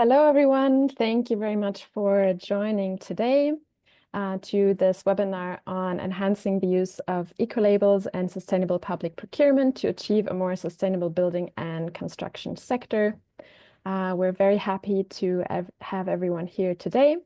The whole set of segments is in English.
Hello, everyone. Thank you very much for joining today to this webinar on enhancing the use of ecolabels and sustainable public procurement to achieve a more sustainable building and construction sector. We're very happy to have everyone here today.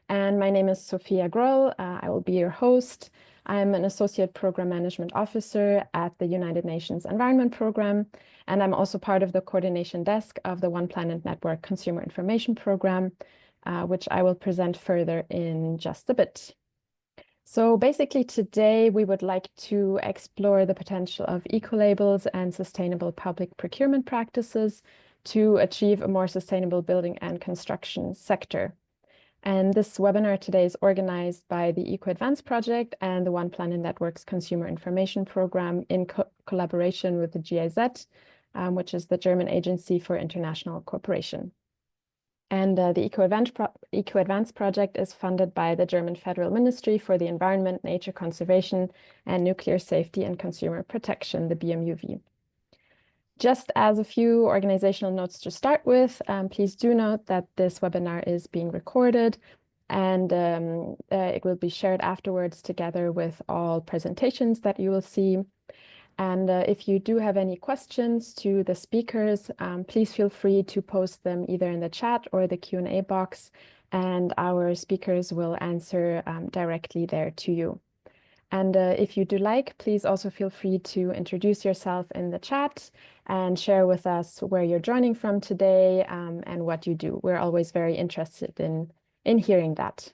And my name is Sophia Groll. I will be your host. I'm an Associate Program Management Officer at the United Nations Environment Program, and I'm also part of the coordination desk of the One Planet Network Consumer Information Program, which I will present further in just a bit. So basically today we would like to explore the potential of ecolabels and sustainable public procurement practices to achieve a more sustainable building and construction sector. And this webinar today is organized by the EcoAdvance project and the One Planet Network's Consumer Information Program in collaboration with the GIZ, which is the German Agency for International Cooperation. And the EcoAdvance project is funded by the German Federal Ministry for the Environment, Nature Conservation, and Nuclear Safety and Consumer Protection, the BMUV. Just as a few organizational notes to start with, please do note that this webinar is being recorded and it will be shared afterwards together with all presentations that you will see. And if you do have any questions to the speakers, please feel free to post them either in the chat or the Q&A box, and our speakers will answer directly there to you. And if you do like, please also feel free to introduce yourself in the chat and share with us where you're joining from today and what you do. We're always very interested in hearing that.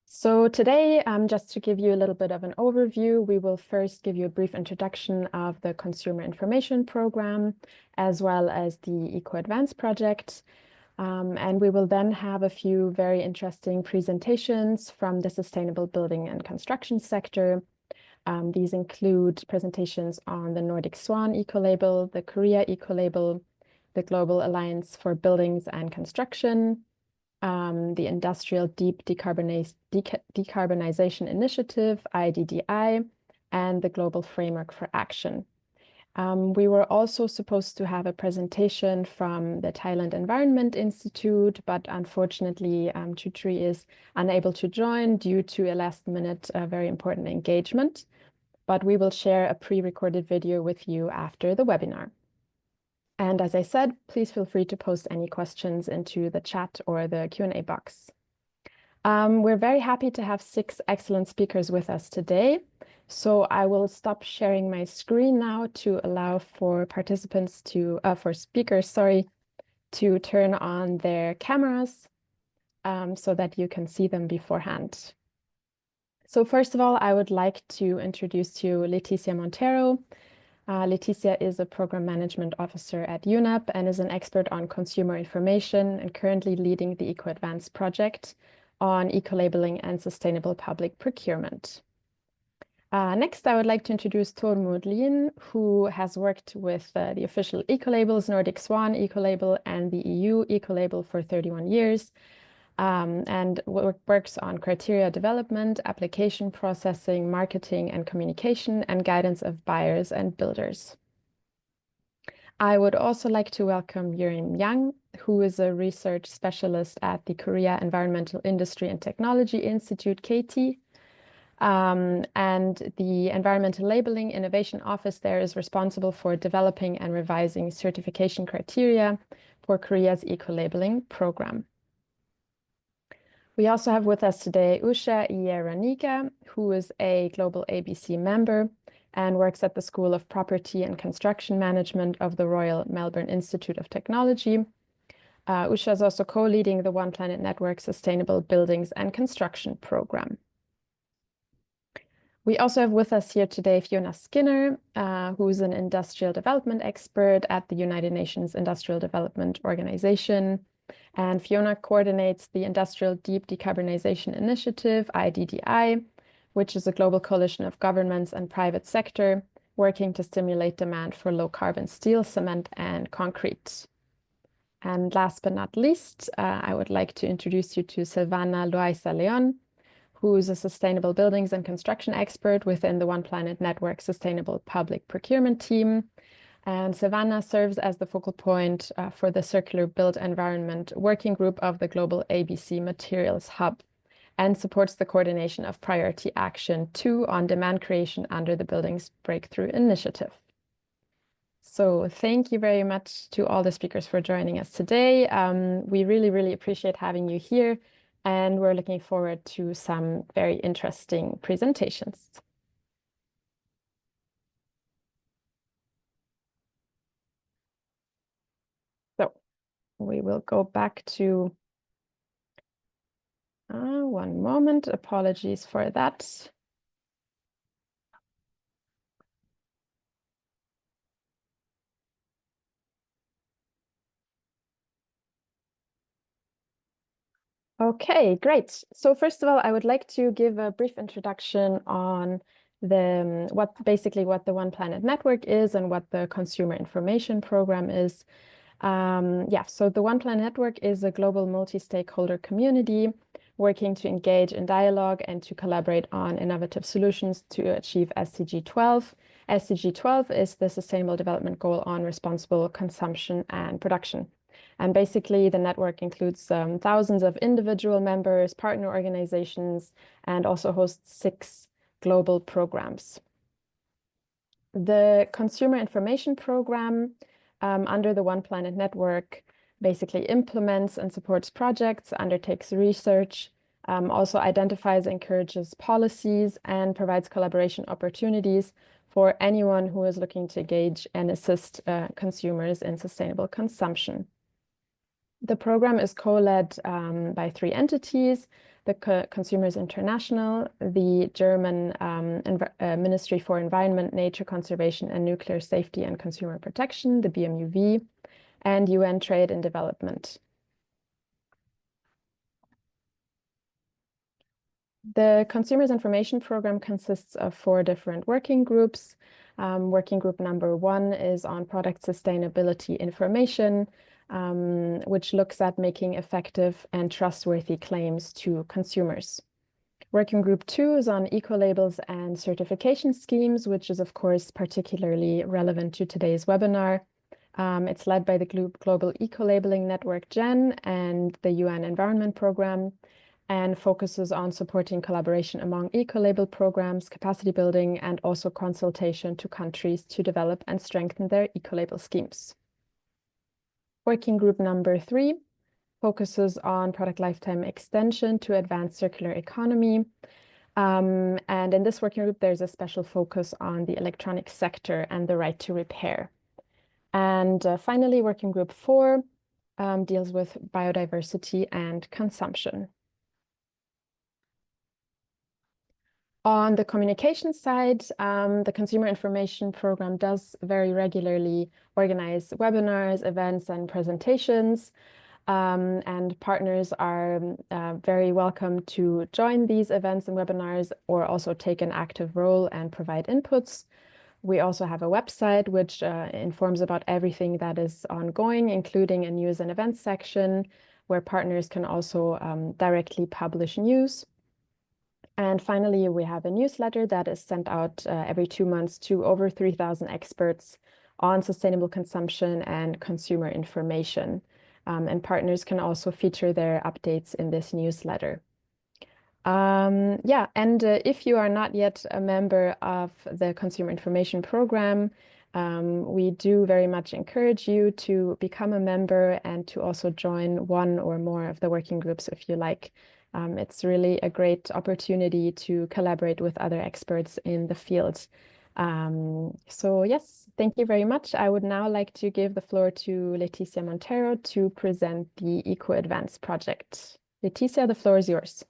So today, just to give you a little bit of an overview, we will first give you a brief introduction of the Consumer Information Program, as well as the EcoAdvance project. And we will then have a few very interesting presentations from the sustainable building and construction sector. These include presentations on the Nordic Swan ecolabel, the Korea ecolabel, the Global Alliance for Buildings and Construction, the Industrial Deep Decarbonization Initiative, IDDI, and the Global Framework for Action. We were also supposed to have a presentation from the Thailand Environment Institute, but unfortunately, Chutri is unable to join due to a last-minute, very important engagement. But we will share a pre-recorded video with you after the webinar. And as I said, please feel free to post any questions into the chat or the Q&A box. We're very happy to have 6 excellent speakers with us today. So I will stop sharing my screen now to allow for participants to, for speakers, sorry, to turn on their cameras so that you can see them beforehand. So first of all, I would like to introduce to you Leticia Montero. Leticia is a program management officer at UNEP and is an expert on consumer information and currently leading the EcoAdvance project on eco-labeling and sustainable public procurement. Next, I would like to introduce Tormod Lien, who has worked with the official ecolabels, Nordic Swan ecolabel, and the EU ecolabel for 31 years, and works on criteria development, application processing, marketing and communication, and guidance of buyers and builders. I would also like to welcome Yurim Yang, who is a research specialist at the Korea Environmental Industry and Technology Institute, KT. And the Environmental Labeling Innovation Office there is responsible for developing and revising certification criteria for Korea's eco-labeling program. We also have with us today Usha Ieraniga, who is a GlobalABC member and works at the School of Property and Construction Management of the Royal Melbourne Institute of Technology. Usha is also co-leading the One Planet Network Sustainable Buildings and Construction Program. We also have with us here today Fiona Skinner, who is an industrial development expert at the United Nations Industrial Development Organization. And Fiona coordinates the Industrial Deep Decarbonization Initiative, IDDI, which is a global coalition of governments and private sector working to stimulate demand for low-carbon steel, cement, and concrete. And last but not least, I would like to introduce you to Silvana Loaiza Leon, who is a sustainable buildings and construction expert within the One Planet Network Sustainable Public Procurement team. And Savannah serves as the focal point for the Circular Built Environment Working Group of the GlobalABC Materials Hub and supports the coordination of Priority Action 2 on demand creation under the Buildings Breakthrough Initiative. So thank you very much to all the speakers for joining us today. We really, really appreciate having you here, and we're looking forward to some very interesting presentations. So we will go back to one moment. Apologies for that. Okay, great. So first of all, I would like to give a brief introduction on what the One Planet Network is and what the Consumer Information Program is. So the One Planet Network is a global multi-stakeholder community working to engage in dialogue and to collaborate on innovative solutions to achieve SDG 12. SDG 12 is the Sustainable Development Goal on responsible consumption and production. And basically, the network includes thousands of individual members, partner organizations, and also hosts 6 global programs. The Consumer Information Program under the One Planet Network basically implements and supports projects, undertakes research, also identifies and encourages policies, and provides collaboration opportunities for anyone who is looking to engage and assist consumers in sustainable consumption. The program is co-led by 3 entities: the Consumers International, the German Ministry for Environment, Nature Conservation and Nuclear Safety and Consumer Protection, the BMUV, and UN Trade and Development. The Consumers Information Program consists of 4 different working groups. Working group number 1 is on product sustainability information, which looks at making effective and trustworthy claims to consumers. Working group 2 is on ecolabels and certification schemes, which is of course particularly relevant to today's webinar. It's led by the Global Ecolabeling Network GEN and the UN Environment Program, and focuses on supporting collaboration among ecolabel programs, capacity building, and also consultation to countries to develop and strengthen their ecolabel schemes. Working group number 3 focuses on product lifetime extension to advance circular economy. And in this working group, there's a special focus on the electronic sector and the right to repair. And finally, working group 4 deals with biodiversity and consumption. On the communication side, the Consumer Information Program does very regularly organize webinars, events, and presentations. And partners are very welcome to join these events and webinars or also take an active role and provide inputs. We also have a website which informs about everything that is ongoing, including a news and events section where partners can also directly publish news. And finally, we have a newsletter that is sent out every 2 months to over 3,000 experts on sustainable consumption and consumer information. And partners can also feature their updates in this newsletter. And if you are not yet a member of the Consumer Information Program, we do very much encourage you to become a member and to also join one or more of the working groups if you like. It's really a great opportunity to collaborate with other experts in the field. So yes, thank you very much. I would now like to give the floor to Leticia Montero to present the EcoAdvance project. Leticia, the floor is yours.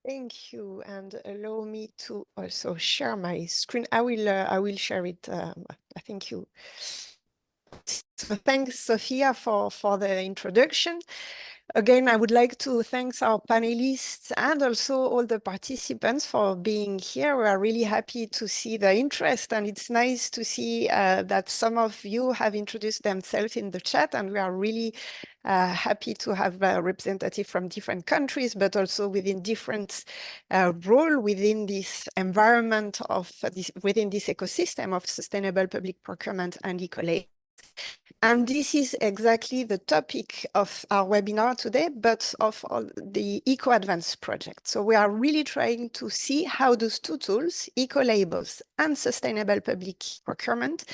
Thank you, and allow me to also share my screen. I will share it. Thank you. So thanks, Sophia, for the introduction. Again, I would like to thank our panelists and also all the participants for being here. We are really happy to see the interest, and it's nice to see that some of you have introduced themselves in the chat, and we are really happy to have a representative from different countries, but also within different role within this environment of within this ecosystem of sustainable public procurement and ecolabels. And this is exactly the topic of our webinar today, but of all the EcoAdvance project. So we are really trying to see how those two tools, ecolabels and sustainable public procurement,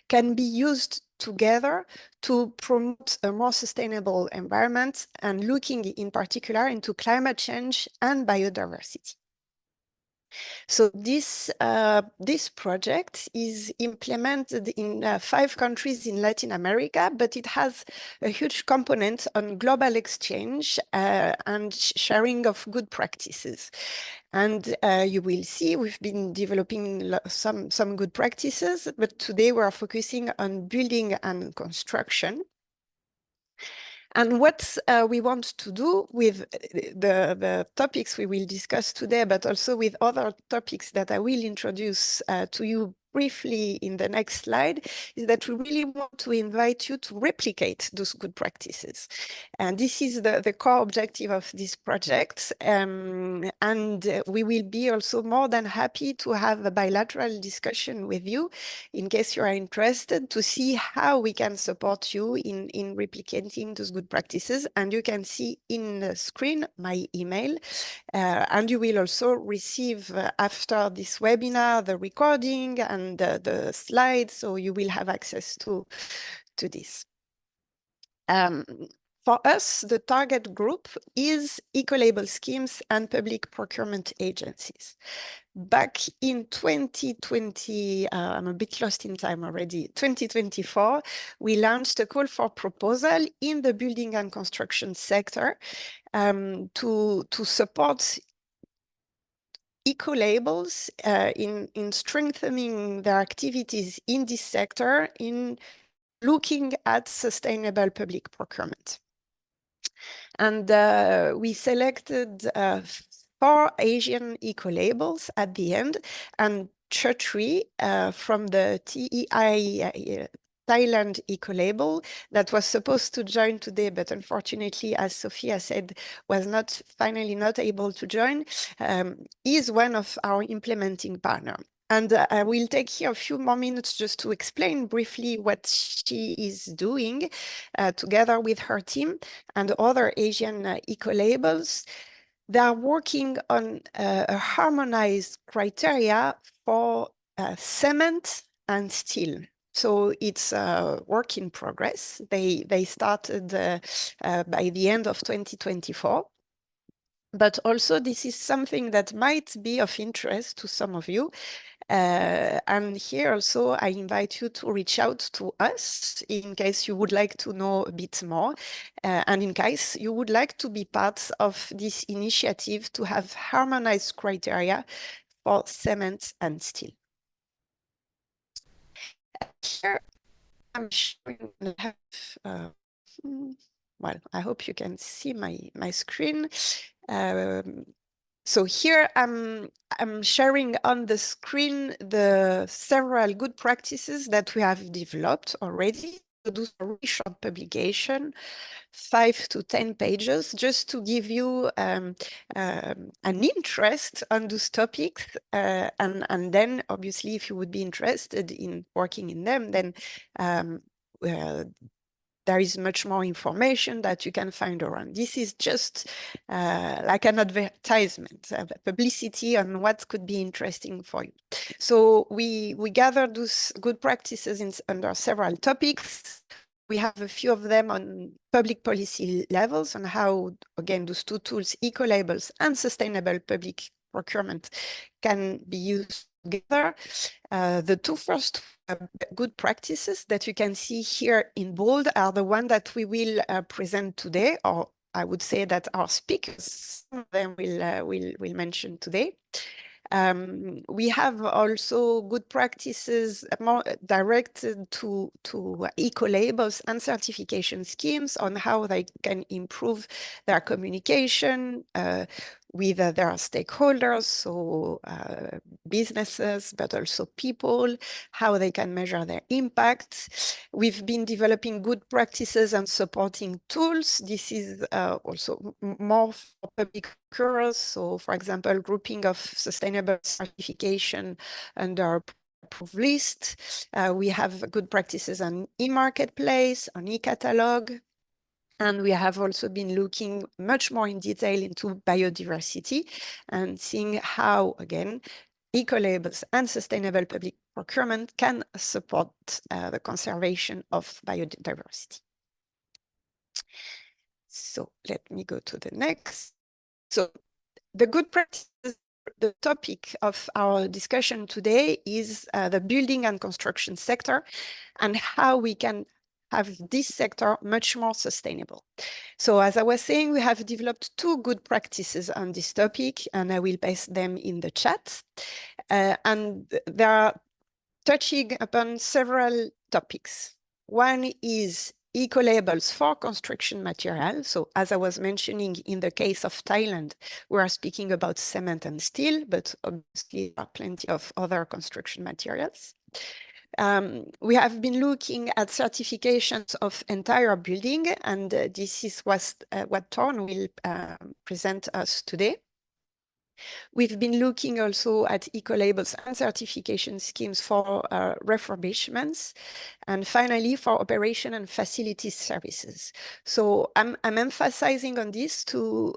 can be used together to promote a more sustainable environment, and looking in particular into climate change and biodiversity. So this project is implemented in 5 countries in Latin America, but it has a huge component on global exchange and sharing of good practices. And you will see we've been developing some good practices, but today we are focusing on building and construction. And what we want to do with the topics we will discuss today, but also with other topics that I will introduce to you briefly in the next slide, is that we really want to invite you to replicate those good practices. And this is the core objective of this project. And we will be also more than happy to have a bilateral discussion with you in case you are interested, to see how we can support you in replicating those good practices. And you can see in the screen my email. And you will also receive after this webinar the recording and the slides, so you will have access to this. For us, the target group is ecolabel schemes and public procurement agencies. Back in 2020, I'm a bit lost in time already, 2024, we launched a call for proposal in the building and construction sector to support ecolabels in strengthening their activities in this sector, in looking at sustainable public procurement. And we selected 4 Asian ecolabels at the end, and Chetri from the TEI Thailand ecolabel that was supposed to join today, but unfortunately, as Sophia said, was finally not able to join, is one of our implementing partners. And I will take here a few more minutes just to explain briefly what she is doing together with her team and other Asian ecolabels. They are working on a harmonized criteria for cement and steel. So it's a work in progress. They started by the end of 2024. But also this is something that might be of interest to some of you. And here also, I invite you to reach out to us in case you would like to know a bit more, and in case you would like to be part of this initiative to have harmonized criteria for cement and steel. Here, I'm showing, well, I hope you can see my screen. So here I'm sharing on the screen the several good practices that we have developed already. To do a really short publication, 5 to 10 pages, just to give you an interest on those topics. And then obviously, if you would be interested in working in them, then there is much more information that you can find around. This is just like an advertisement, publicity on what could be interesting for you. So we gathered those good practices under several topics. We have a few of them on public policy levels, on how, again, those two tools, ecolabels and sustainable public procurement, can be used together. The 2 first good practices that you can see here in bold are the one that we will present today, or I would say that our speakers, some of them will mention today. We have also good practices more directed to ecolabels and certification schemes on how they can improve their communication, with their stakeholders, so businesses, but also people, how they can measure their impact. We've been developing good practices and supporting tools. This is also more for public procurers. So, for example, grouping of sustainable certification under approved list. We have good practices on e-marketplace, on e-catalog. And we have also been looking much more in detail into biodiversity and seeing how, again, ecolabels and sustainable public procurement can support the conservation of biodiversity. So let me go to the next. So the good practices, the topic of our discussion today is the building and construction sector and how we can have this sector much more sustainable. So as I was saying, we have developed 2 good practices on this topic, and I will paste them in the chat. And they are touching upon several topics. One is ecolabels for construction material. So as I was mentioning, in the case of Thailand, we are speaking about cement and steel, but obviously there are plenty of other construction materials. We have been looking at certifications of entire building, and this is what Thorn will present us today. We've been looking also at ecolabels and certification schemes for refurbishments, and finally for operation and facility services. So I'm emphasizing on this to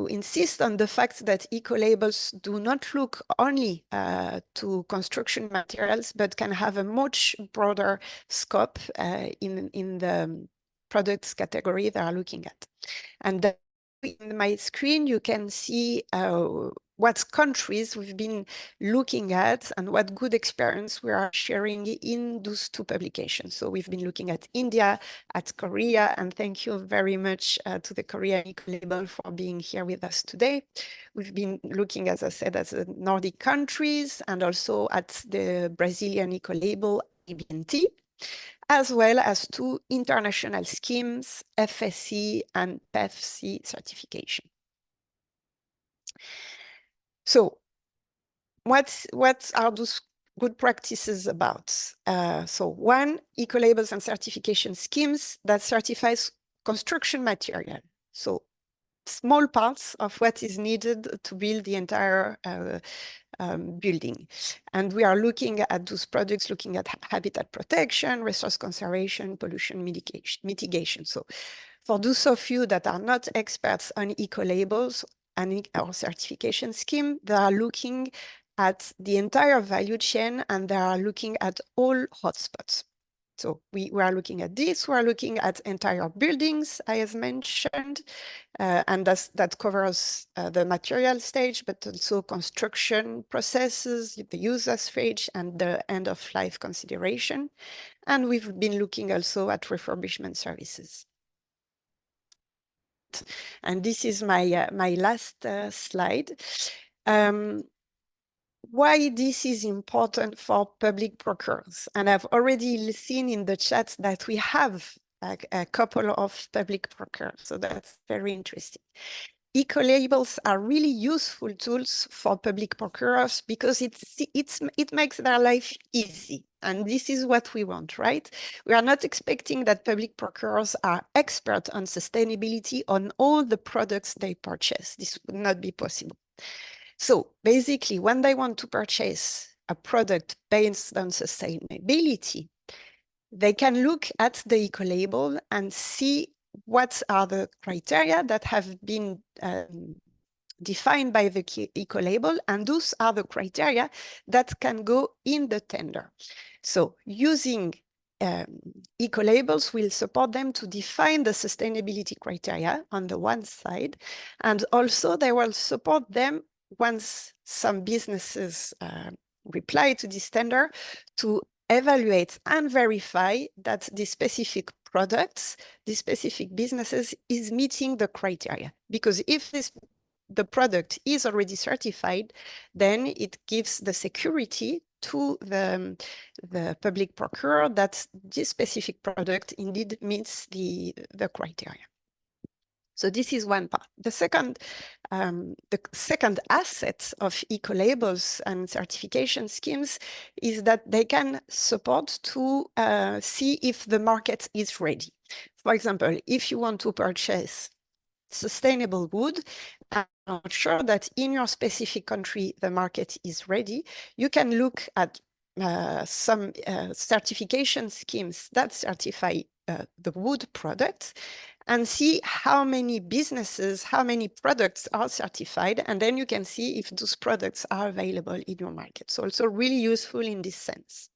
insist on the fact that ecolabels do not look only to construction materials, but can have a much broader scope in the products category they are looking at. And in my screen, you can see what countries we've been looking at and what good experience we are sharing in those 2 publications. So we've been looking at India, at Korea, and thank you very much to the Korean ecolabel for being here with us today. We've been looking, as I said, at the Nordic countries and also at the Brazilian ecolabel ABNT, as well as 2 international schemes, FSC and PEFC certification. So what are those good practices about? So one, ecolabels and certification schemes that certifies construction material. So small parts of what is needed to build the entire building. And we are looking at those products, looking at habitat protection, resource conservation, pollution mitigation. So for those of you that are not experts on ecolabels and our certification scheme, they are looking at the entire value chain and they are looking at all hotspots. So we are looking at this, we are looking at entire buildings, I have mentioned, and that covers the material stage, but also construction processes, the user stage, and the end of life consideration. And we've been looking also at refurbishment services. And this is my, my last slide. Why this is important for public procurers. And I've already seen in the chat that we have a couple of public procurers, so that's very interesting. Ecolabels are really useful tools for public procurers because it makes their life easy. And this is what we want, right? We are not expecting that public procurers are expert on sustainability on all the products they purchase. This would not be possible. So basically, when they want to purchase a product based on sustainability, they can look at the ecolabel and see what are the criteria that have been defined by the ecolabel, and those are the criteria that can go in the tender. So using ecolabels will support them to define the sustainability criteria on the one side, and also they will support them once some businesses reply to this tender to evaluate and verify that the specific products, the specific businesses is meeting the criteria. Because if the product is already certified, then it gives the security to the public procurer that this specific product indeed meets the criteria. So this is one part. The second asset of ecolabels and certification schemes is that they can support to see if the market is ready. For example, if you want to purchase sustainable wood, and I'm not sure that in your specific country the market is ready, you can look at some certification schemes that certify the wood products and see how many businesses, how many products are certified, and then you can see if those products are available in your market. So also really useful in this sense.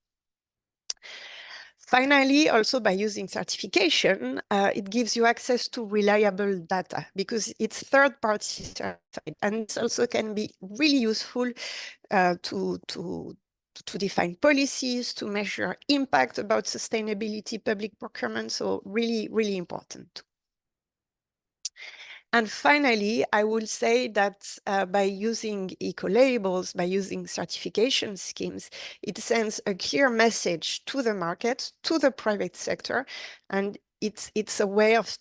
Finally, also by using certification, it gives you access to reliable data because it's third-party certified, and it also can be really useful to define policies, to measure impact about sustainability, public procurement. So really, really important. And finally, I will say that by using ecolabels, by using certification schemes, it sends a clear message to the market, to the private sector, and it's a way of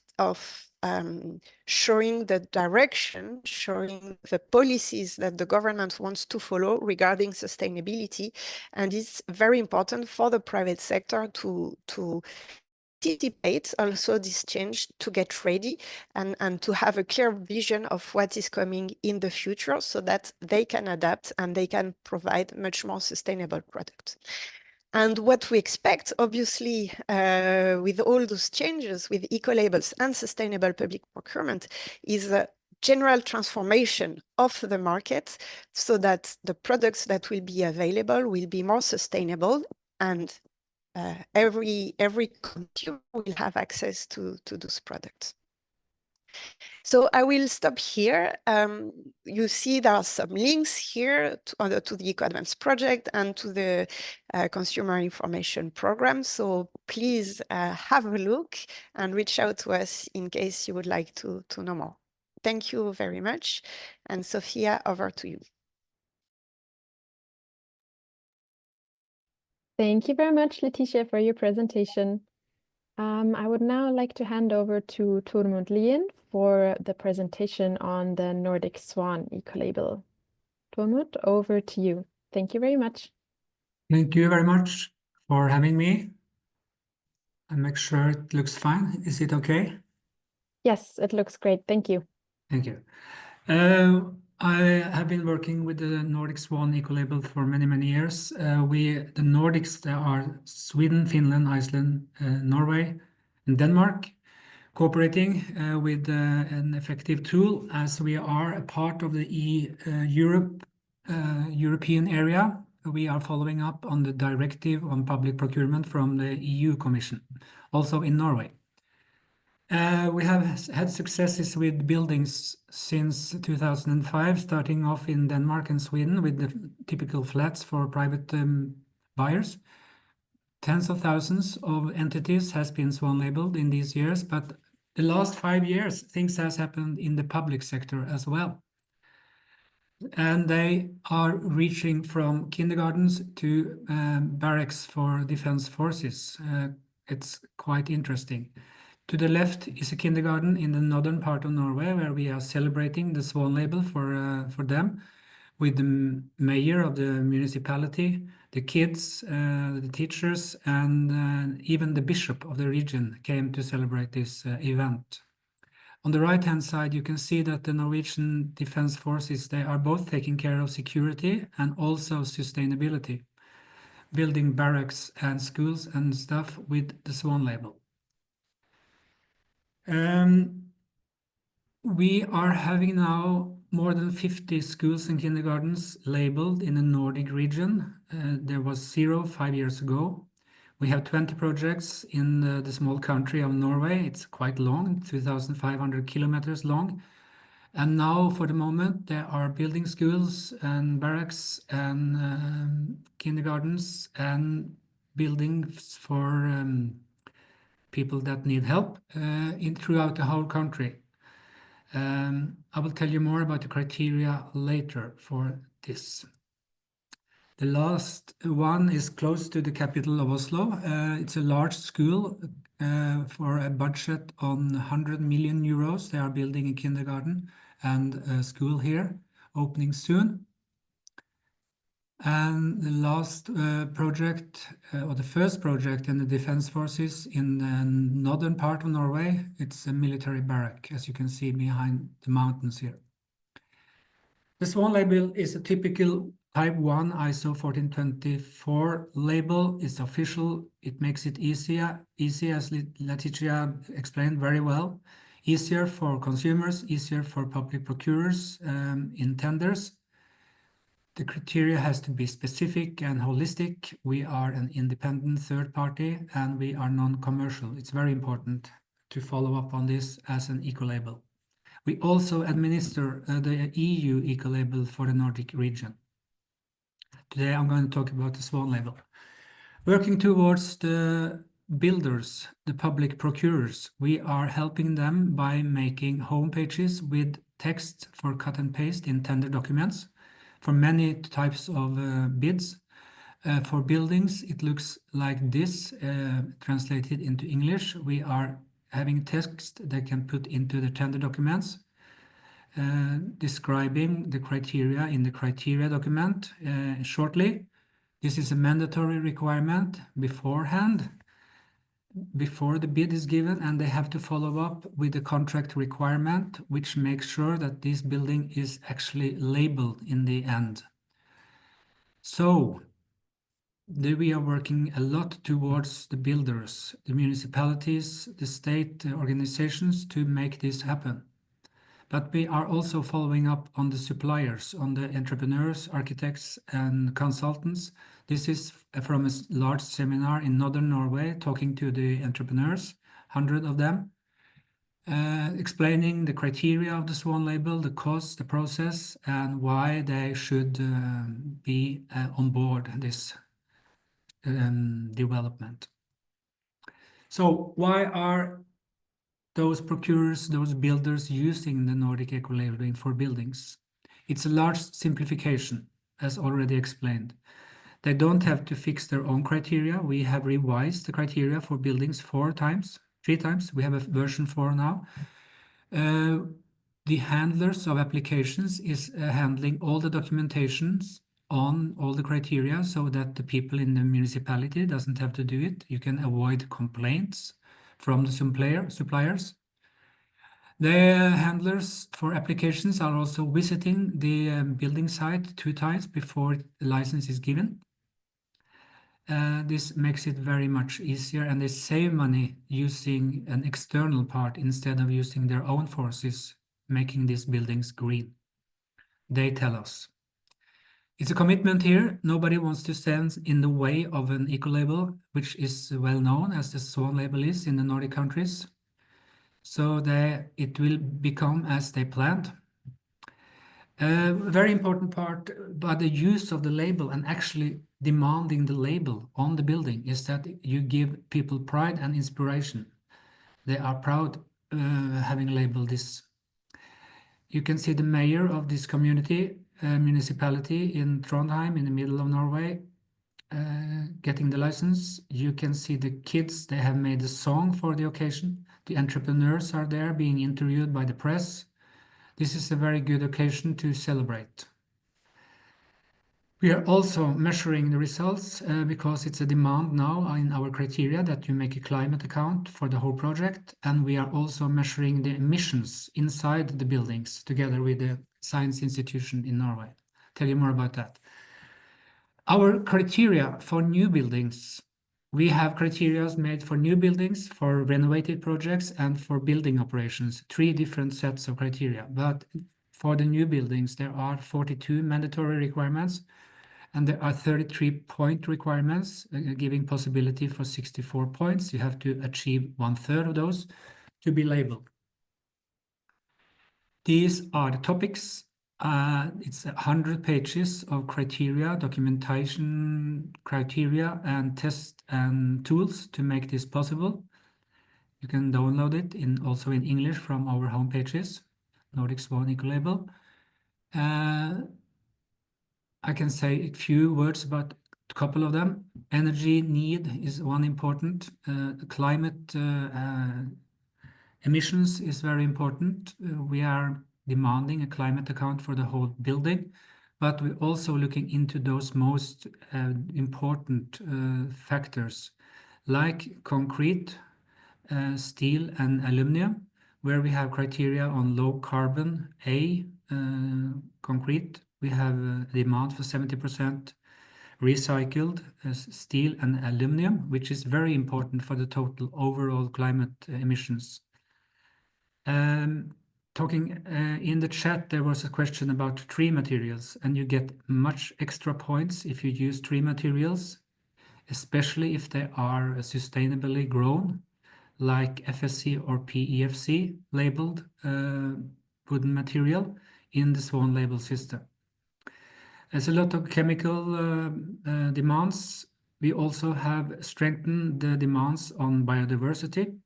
showing the direction, showing the policies that the government wants to follow regarding sustainability. And it's very important for the private sector to anticipate also this change, to get ready and to have a clear vision of what is coming in the future so that they can adapt and they can provide much more sustainable products. And what we expect, obviously, with all those changes with ecolabels and sustainable public procurement is a general transformation of the market so that the products that will be available will be more sustainable, and every consumer will have access to those products. So I will stop here. You see there are some links here to the EcoAdvance project and to the consumer information program. So please have a look and reach out to us in case you would like to know more. Thank you very much. And Sophia, over to you. Thank you very much, Letitia, for your presentation. I would now like to hand over to Tormod Lien for the presentation on the Nordic Swan ecolabel. Tormod, over to you. Thank you very much. Thank you very much for having me. I make sure it looks fine. Is it okay? Yes, it looks great. Thank you. Thank you. I have been working with the Nordic Swan ecolabel for many, many years. The Nordics, there are Sweden, Finland, Iceland, Norway, and Denmark, cooperating with an effective tool as we are a part of the European area. We are following up on the directive on public procurement from the EU Commission, also in Norway. We have had successes with buildings since 2005, starting off in Denmark and Sweden with the typical flats for private buyers. Tens of thousands of entities has been Swan labeled in these years, but the last 5 years, things has happened in the public sector as well. And they are reaching from kindergartens to barracks for defense forces. It's quite interesting. To the left is a kindergarten in the northern part of Norway where we are celebrating the Swan label for them with the mayor of the municipality, the kids, the teachers, and even the bishop of the region came to celebrate this event. On the right-hand side, you can see that the Norwegian Defense Forces, they are both taking care of security and also sustainability, building barracks and schools and stuff with the Swan label. We are having now more than 50 schools and kindergartens labeled in the Nordic region. There was 0 5 years ago. We have 20 projects in the small country of Norway. It's quite long, 2,500 kilometers long. And now, for the moment, there are building schools and barracks and kindergartens and buildings for people that need help throughout the whole country. I will tell you more about the criteria later for this. The last one is close to the capital of Oslo. It's a large school for a budget on 100 million euros. They are building a kindergarten and a school here, opening soon. And the last project, or the first project in the Defense Forces in the northern part of Norway, it's a military barrack, as you can see behind the mountains here. The Swan label is a typical Type 1 ISO 1424 label. It's official. It makes it easy, as Letitia explained very well. Easier for consumers, easier for public procurers in tenders. The criteria has to be specific and holistic. We are an independent third party and we are non-commercial. It's very important to follow up on this as an ecolabel. We also administer the EU ecolabel for the Nordic region. Today I'm going to talk about the Swan label. Working towards the builders, the public procurers, we are helping them by making home pages with text for cut and paste in tender documents for many types of bids. For buildings, it looks like this, translated into English. We are having text they can put into the tender documents, describing the criteria in the criteria document shortly. This is a mandatory requirement beforehand, before the bid is given, and they have to follow up with the contract requirement, which makes sure that this building is actually labeled in the end. So we are working a lot towards the builders, the municipalities, the state organizations to make this happen. But we are also following up on the suppliers, on the entrepreneurs, architects, and consultants. This is from a large seminar in northern Norway, talking to the entrepreneurs, 100 of them, explaining the criteria of the Swan label, the cost, the process, and why they should be on board this development. So why are those procurers, those builders using the Nordic eco-labeling for buildings? It's a large simplification, as already explained. They don't have to fix their own criteria. We have revised the criteria for buildings 3 times. We have a version 4 now. The handlers of applications is handling all the documentations on all the criteria so that the people in the municipality doesn't have to do it. You can avoid complaints from the suppliers. The handlers for applications are also visiting the building site 2 times before the license is given. This makes it very much easier, and they save money using an external part instead of using their own forces, making these buildings green. They tell us. It's a commitment here. Nobody wants to stand in the way of an ecolabel, which is well known as the Swan label is in the Nordic countries. So it will become as they planned. A very important part about the use of the label and actually demanding the label on the building is that you give people pride and inspiration. They are proud having labeled this. You can see the mayor of this municipality in Trondheim in the middle of Norway getting the license. You can see the kids, they have made a song for the occasion. The entrepreneurs are there being interviewed by the press. This is a very good occasion to celebrate. We are also measuring the results because it's a demand now in our criteria that you make a climate account for the whole project. And we are also measuring the emissions inside the buildings together with the Science Institution in Norway. Tell you more about that. Our criteria for new buildings. We have criteria made for new buildings, for renovated projects, and for building operations, 3 different sets of criteria. But for the new buildings, there are 42 mandatory requirements, and there are 33 point requirements, giving possibility for 64 points. You have to achieve 1/3 of those to be labeled. These are the topics. It's 100 pages of criteria, documentation criteria, and tests and tools to make this possible. You can download it also in English from our home pages, Nordic Swan ecolabel. I can say a few words about a couple of them. Energy need is one important. Climate emissions is very important. We are demanding a climate account for the whole building, but we're also looking into those most important factors like concrete, steel and aluminum, where we have criteria on low carbon concrete. We have a demand for 70% recycled steel and aluminum, which is very important for the total overall climate emissions. Talking in the chat, there was a question about tree materials, and you get much extra points if you use tree materials, especially if they are sustainably grown, like FSC or PEFC labeled wooden material in the Swan label system. There's a lot of chemical demands. We also have strengthened the demands on biodiversity.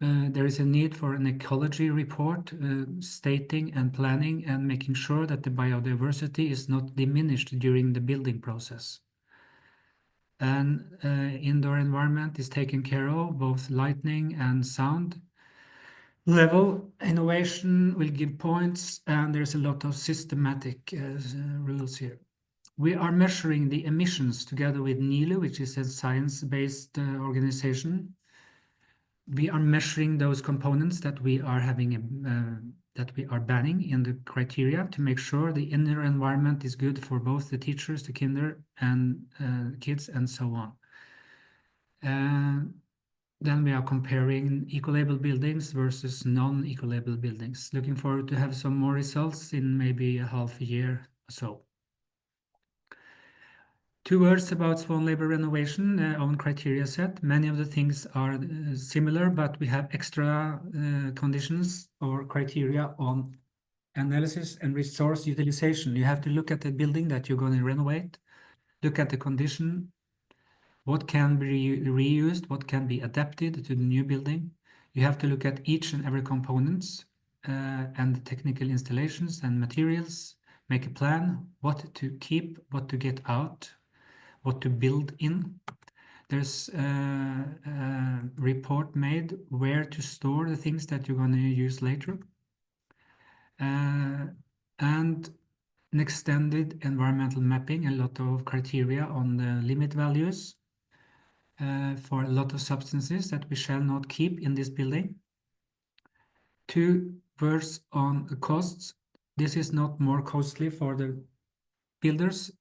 There is a need for an ecology report stating and planning and making sure that the biodiversity is not diminished during the building process. And indoor environment is taken care of, both lighting and sound level. Innovation will give points, and there's a lot of systematic rules here. We are measuring the emissions together with NILU, which is a science-based organization. We are measuring those components that we are having that we are banning in the criteria to make sure the inner environment is good for both the teachers, the kinder, and kids, and so on. Then we are comparing ecolabel buildings versus non-ecolabel buildings. Looking forward to have some more results in maybe a half a year or so. 2 words about Swan label renovation, own criteria set. Many of the things are similar, but we have extra conditions or criteria on analysis and resource utilization. You have to look at the building that you're going to renovate, look at the condition, what can be reused, what can be adapted to the new building. You have to look at each and every components and the technical installations and materials, make a plan, what to keep, what to get out, what to build in. There's a report made where to store the things that you're going to use later. And an extended environmental mapping, a lot of criteria on the limit values for a lot of substances that we shall not keep in this building. 2 words on the costs. This is not more costly for the builders.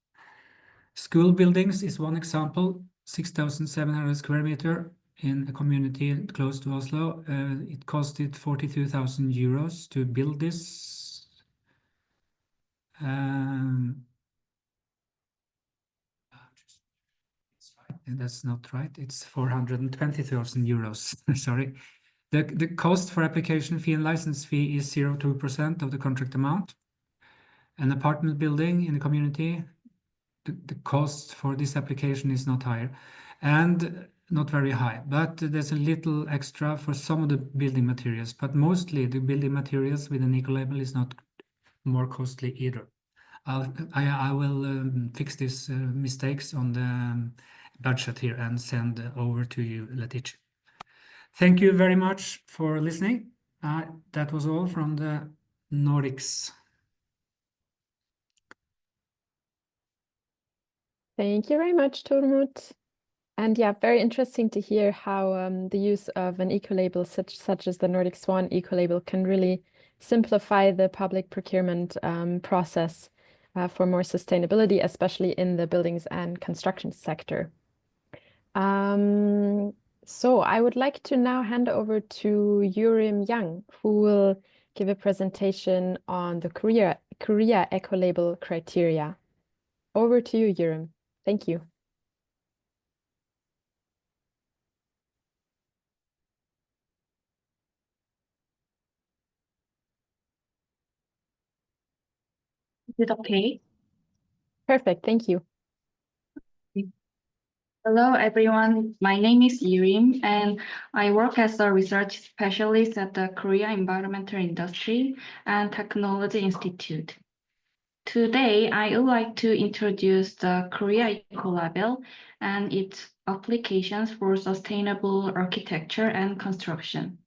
School buildings is one example, 6,700 square meter in a community close to Oslo. It costed 42,000 euros to build this. That's not right. It's 420,000 euros. Sorry. The cost for application fee and license fee is 0.2% of the contract amount. An apartment building in the community, the cost for this application is not higher and not very high, but there's a little extra for some of the building materials, but mostly the building materials with an ecolabel is not more costly either. I will fix these mistakes on the budget here and send over to you, Letitia. Thank you very much for listening. That was all from the Nordics. Thank you very much, Tormod. And yeah, very interesting to hear how the use of an ecolabel such as the Nordic Swan ecolabel can really simplify the public procurement process for more sustainability, especially in the buildings and construction sector. So I would like to now hand over to Yurim Yang, who will give a presentation on the Korea ecolabel criteria. Over to you, Yurim. Thank you. Is it okay? Perfect, thank you. Hello, everyone. My name is Yurim, and I work as a research specialist at the Korea Environmental Industry and Technology Institute. Today, I would like to introduce the Korea ecolabel and its applications for sustainable architecture and construction.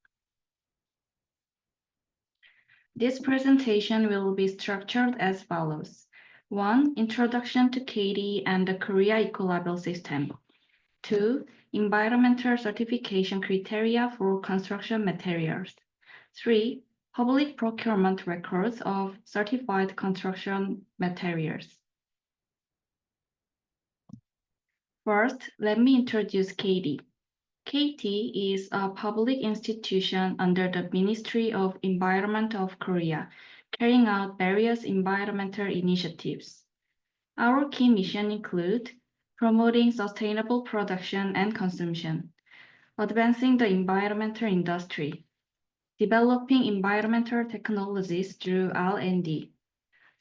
This presentation will be structured as follows. 1. Introduction to KD and the Korea ecolabel system. 2. Environmental certification criteria for construction materials. 3. Public procurement records of certified construction materials. First, let me introduce KD. KT is a public institution under the Ministry of Environment of Korea, carrying out various environmental initiatives. Our key mission include promoting sustainable production and consumption, advancing the environmental industry, developing environmental technologies through R&D,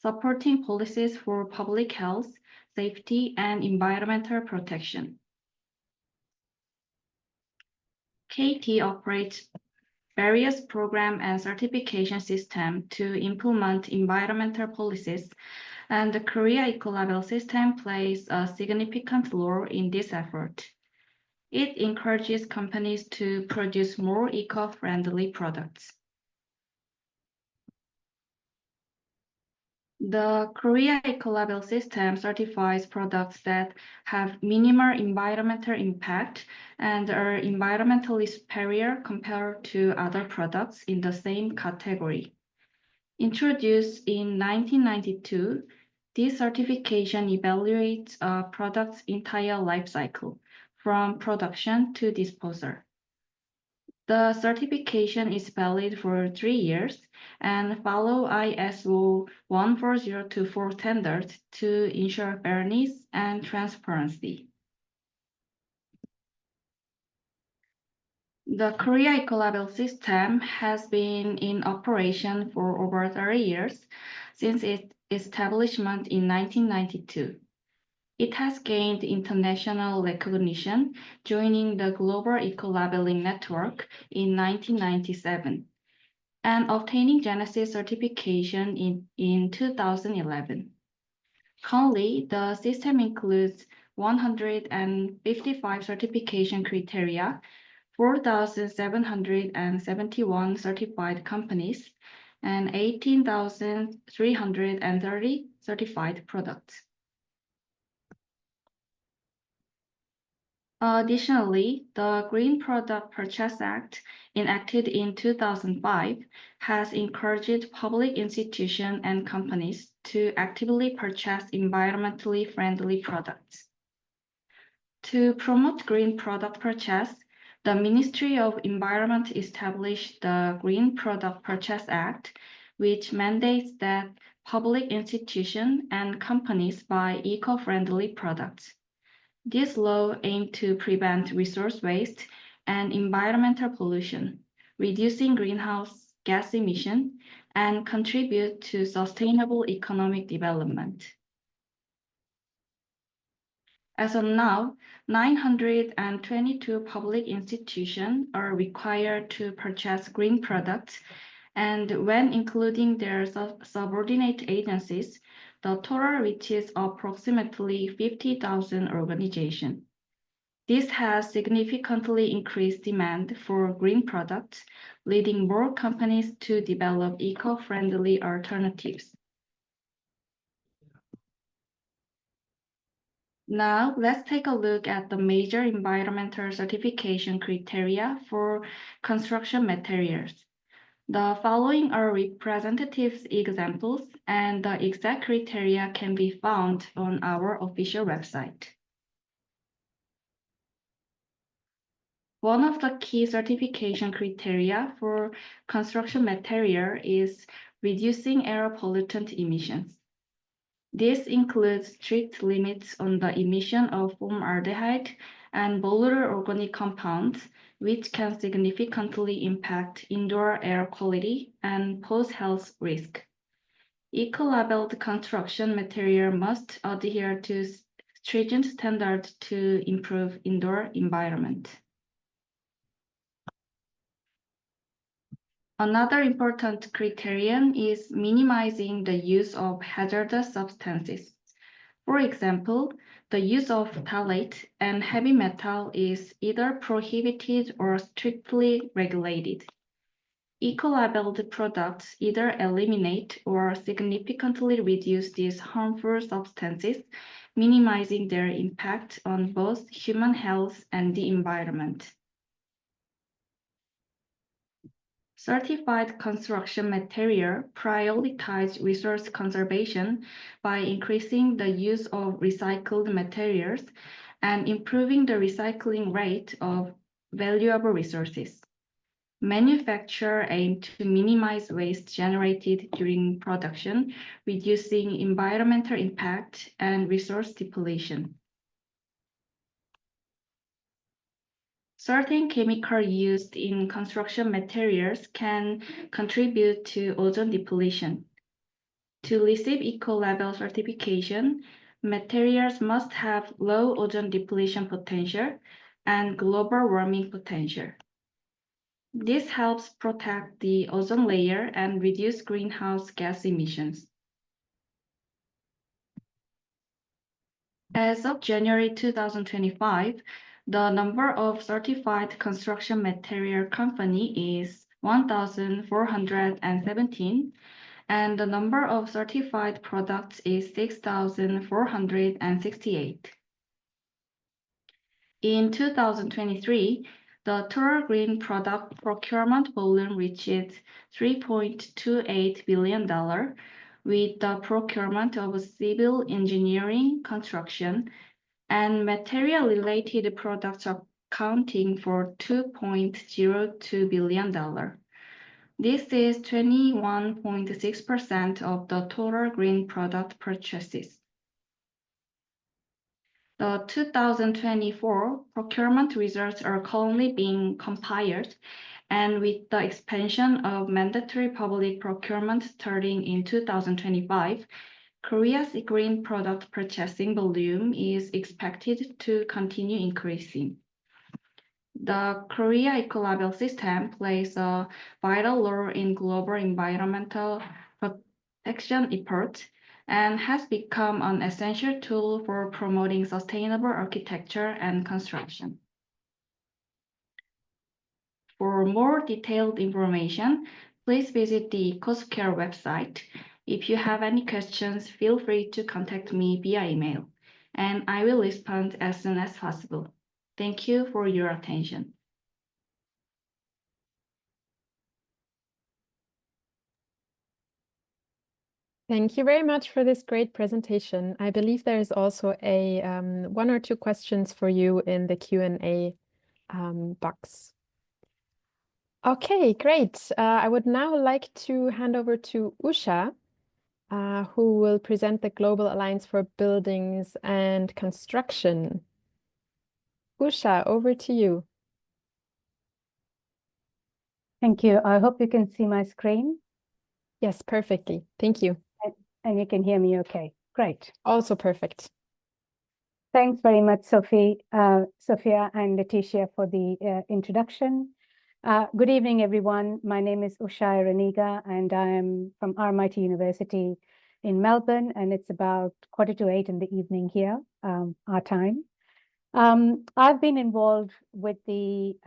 supporting policies for public health, safety, and environmental protection. KT operates various program and certification systems to implement environmental policies, and the Korea ecolabel system plays a significant role in this effort. It encourages companies to produce more eco-friendly products. The Korea ecolabel system certifies products that have minimal environmental impact and are environmentally superior compared to other products in the same category. Introduced in 1992, this certification evaluates a product's entire life cycle, from production to disposal. The certification is valid for 3 years and follow ISO 14024 standards to ensure fairness and transparency. The Korea ecolabel system has been in operation for over 30 years since its establishment in 1992. It has gained international recognition, joining the Global Eco-Labeling Network in 1997 and obtaining Genesis certification in 2011. Currently, the system includes 155 certification criteria, 4,771 certified companies, and 18,330 certified products. Additionally, the Green Product Purchase Act, enacted in 2005, has encouraged public institutions and companies to actively purchase environmentally friendly products. To promote green product purchase, the Ministry of Environment established the Green Product Purchase Act, which mandates that public institutions and companies buy eco-friendly products. This law aims to prevent resource waste and environmental pollution, reducing greenhouse gas emissions, and contribute to sustainable economic development. As of now, 922 public institutions are required to purchase green products, and when including their subordinate agencies, the total reaches approximately 50,000 organizations. This has significantly increased demand for green products, leading more companies to develop eco-friendly alternatives. Now, let's take a look at the major environmental certification criteria for construction materials. The following are representative examples, and the exact criteria can be found on our official website. One of the key certification criteria for construction material is reducing air pollutant emissions. This includes strict limits on the emission of formaldehyde and volatile organic compounds, which can significantly impact indoor air quality and pose health risk. Eco-labeled construction material must adhere to stringent standards to improve indoor environment. Another important criterion is minimizing the use of hazardous substances. For example, the use of phthalate and heavy metal is either prohibited or strictly regulated. Ecolabeled products either eliminate or significantly reduce these harmful substances, minimizing their impact on both human health and the environment. Certified construction material prioritize resource conservation by increasing the use of recycled materials and improving the recycling rate of valuable resources. Manufacturers aim to minimize waste generated during production, reducing environmental impact and resource depletion. Certain chemicals used in construction materials can contribute to ozone depletion. To receive ecolabel certification, materials must have low ozone depletion potential and global warming potential. This helps protect the ozone layer and reduce greenhouse gas emissions. As of January 2025, the number of certified construction material company is 1,417, and the number of certified products is 6,468. In 2023, the total green product procurement volume reached $3.28 billion, with the procurement of civil engineering, construction, and material-related products accounting for $2.02 billion. This is 21.6% of the total green product purchases. The 2024 procurement results are currently being compiled, and with the expansion of mandatory public procurement starting in 2025, Korea's green product purchasing volume is expected to continue increasing. The Korea ecolabel system plays a vital role in global environmental protection efforts and has become an essential tool for promoting sustainable architecture and construction. For more detailed information, please visit the EcoSquare website. If you have any questions, feel free to contact me via email, and I will respond as soon as possible. Thank you for your attention. Thank you very much for this great presentation. I believe there is also a one or two questions for you in the Q&A box. Okay, great. I would now like to hand over to Usha, who will present the Global Alliance for Buildings and Construction. Usha, over to you. Thank you. I hope you can see my screen. Yes, perfectly. Thank you. And you can hear me okay. Great. Also perfect. Thanks very much, Sophia and Leticia for the introduction. Good evening, everyone. My name is Usha Raniga, and I am from RMIT University in Melbourne, and it's about 7:45 in the evening here, our time. I've been involved with the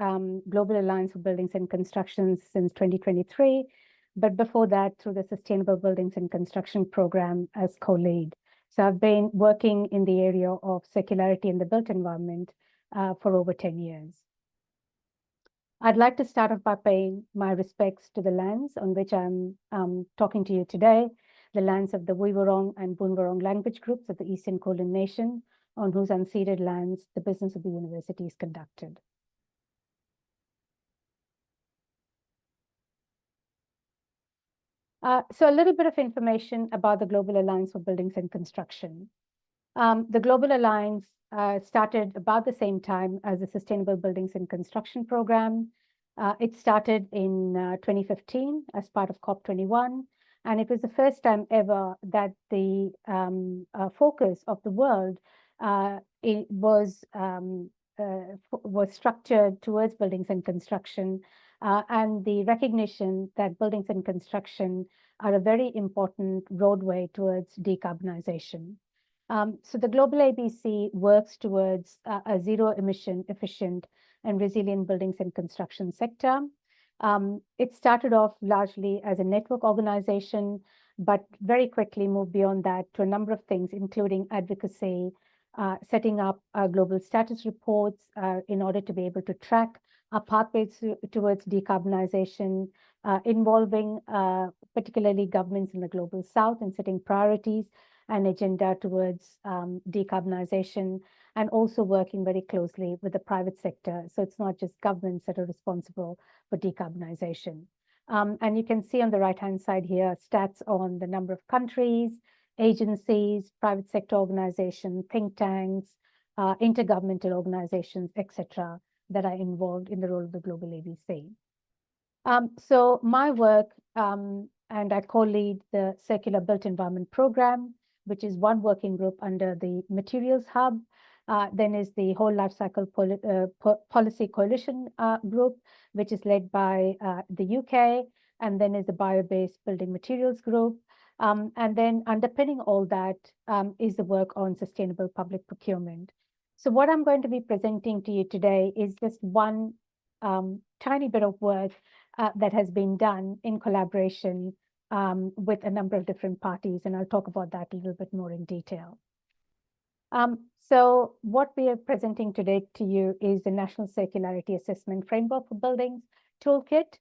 Global Alliance for Buildings and Construction since 2023, but before that, through the Sustainable Buildings and Construction Program as co-lead. So I've been working in the area of circularity in the built environment for over 10 years. I'd like to start off by paying my respects to the lands on which I'm talking to you today, the lands of the Wiiwurrung and Boonwurrung language groups of the Eastern Kulin Nation, on whose unceded lands the business of the university is conducted. So a little bit of information about the Global Alliance for Buildings and Construction. The Global Alliance started about the same time as the Sustainable Buildings and Construction Program. It started in 2015 as part of COP21, and it was the first time ever that the focus of the world was structured towards buildings and construction and the recognition that buildings and construction are a very important roadway towards decarbonization. So the GlobalABC works towards a zero emission, efficient, and resilient buildings and construction sector. It started off largely as a network organization, but very quickly moved beyond that to a number of things, including advocacy, setting up global status reports in order to be able to track our pathways towards decarbonization, involving particularly governments in the global south and setting priorities and agenda towards decarbonization, and also working very closely with the private sector. So it's not just governments that are responsible for decarbonization. And you can see on the right-hand side here, stats on the number of countries, agencies, private sector organizations, think tanks, intergovernmental organizations, etc., that are involved in the role of the GlobalABC. So my work, and I co-lead the Circular Built Environment Program, which is one working group under the Materials Hub. Then is the Whole Life Cycle Policy Coalition group, which is led by the UK, and then is the Bio-Based Building Materials group. And then underpinning all that is the work on sustainable public procurement. So what I'm going to be presenting to you today is just one tiny bit of work that has been done in collaboration with a number of different parties, and I'll talk about that a little bit more in detail. So what we are presenting today to you is the National Circularity Assessment Framework for Buildings Toolkit,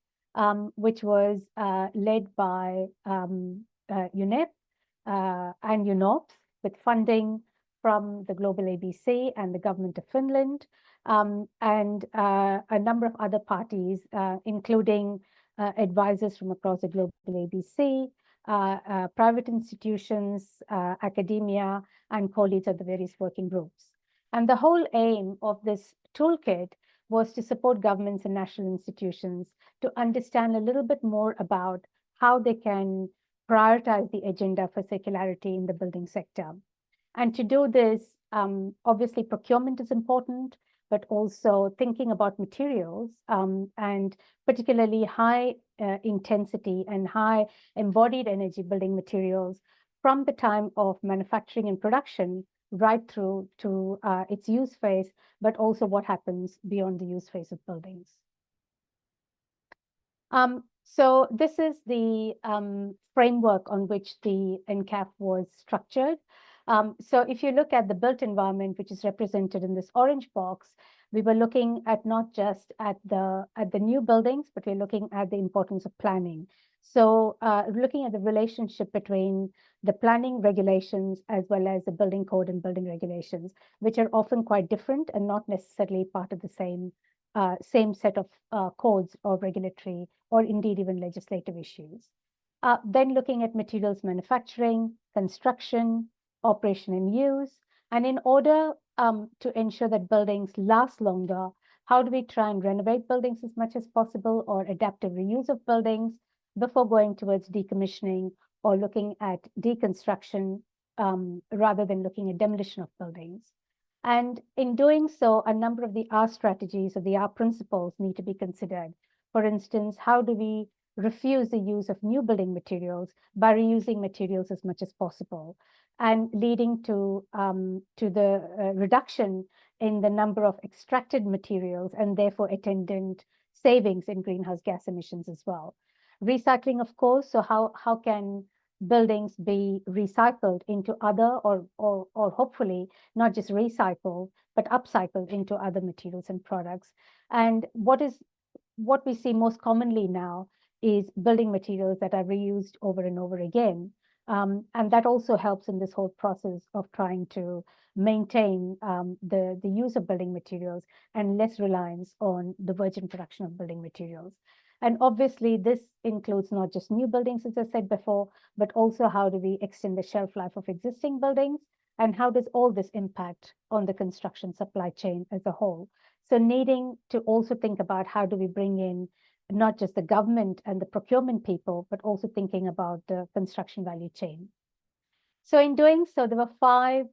which was led by UNEP and UNOPS with funding from the GlobalABC and the Government of Finland, and a number of other parties, including advisors from across the GlobalABC, private institutions, academia, and co-leads of the various working groups. And the whole aim of this toolkit was to support governments and national institutions to understand a little bit more about how they can prioritize the agenda for circularity in the building sector. And to do this, obviously procurement is important, but also thinking about materials and particularly high intensity and high embodied energy building materials from the time of manufacturing and production right through to its use phase, but also what happens beyond the use phase of buildings. So this is the framework on which the NCAF was structured. So if you look at the built environment, which is represented in this orange box, we were looking at not just at the new buildings, but we're looking at the importance of planning. So looking at the relationship between the planning regulations as well as the building code and building regulations, which are often quite different and not necessarily part of the same set of codes or regulatory or indeed even legislative issues. Then looking at materials manufacturing, construction, operation and use. And in order to ensure that buildings last longer, how do we try and renovate buildings as much as possible or adaptive reuse of buildings before going towards decommissioning or looking at deconstruction rather than looking at demolition of buildings? And in doing so, a number of the R strategies or the R principles need to be considered. For instance, how do we refuse the use of new building materials by reusing materials as much as possible, and leading to the reduction in the number of extracted materials and therefore attendant savings in greenhouse gas emissions as well. Recycling, of course, so how can buildings be recycled into other or hopefully not just recycled, but upcycled into other materials and products. And what we see most commonly now is building materials that are reused over and over again. And that also helps in this whole process of trying to maintain the use of building materials and less reliance on the virgin production of building materials. And obviously, this includes not just new buildings, as I said before, but also how do we extend the shelf life of existing buildings, and how does all this impact on the construction supply chain as a whole? So needing to also think about how do we bring in not just the government and the procurement people, but also thinking about the construction value chain. So in doing so, there were 5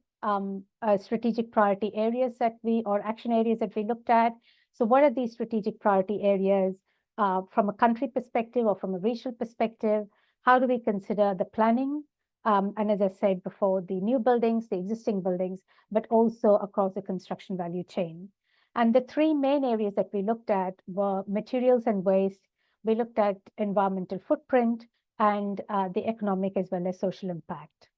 strategic priority areas or action areas that we looked at. So what are these strategic priority areas? from a country perspective or from a regional perspective, how do we consider the planning? And as I said before, the new buildings, the existing buildings, but also across the construction value chain. And the three main areas that we looked at were materials and waste. We looked at environmental footprint and the economic as well as social impact.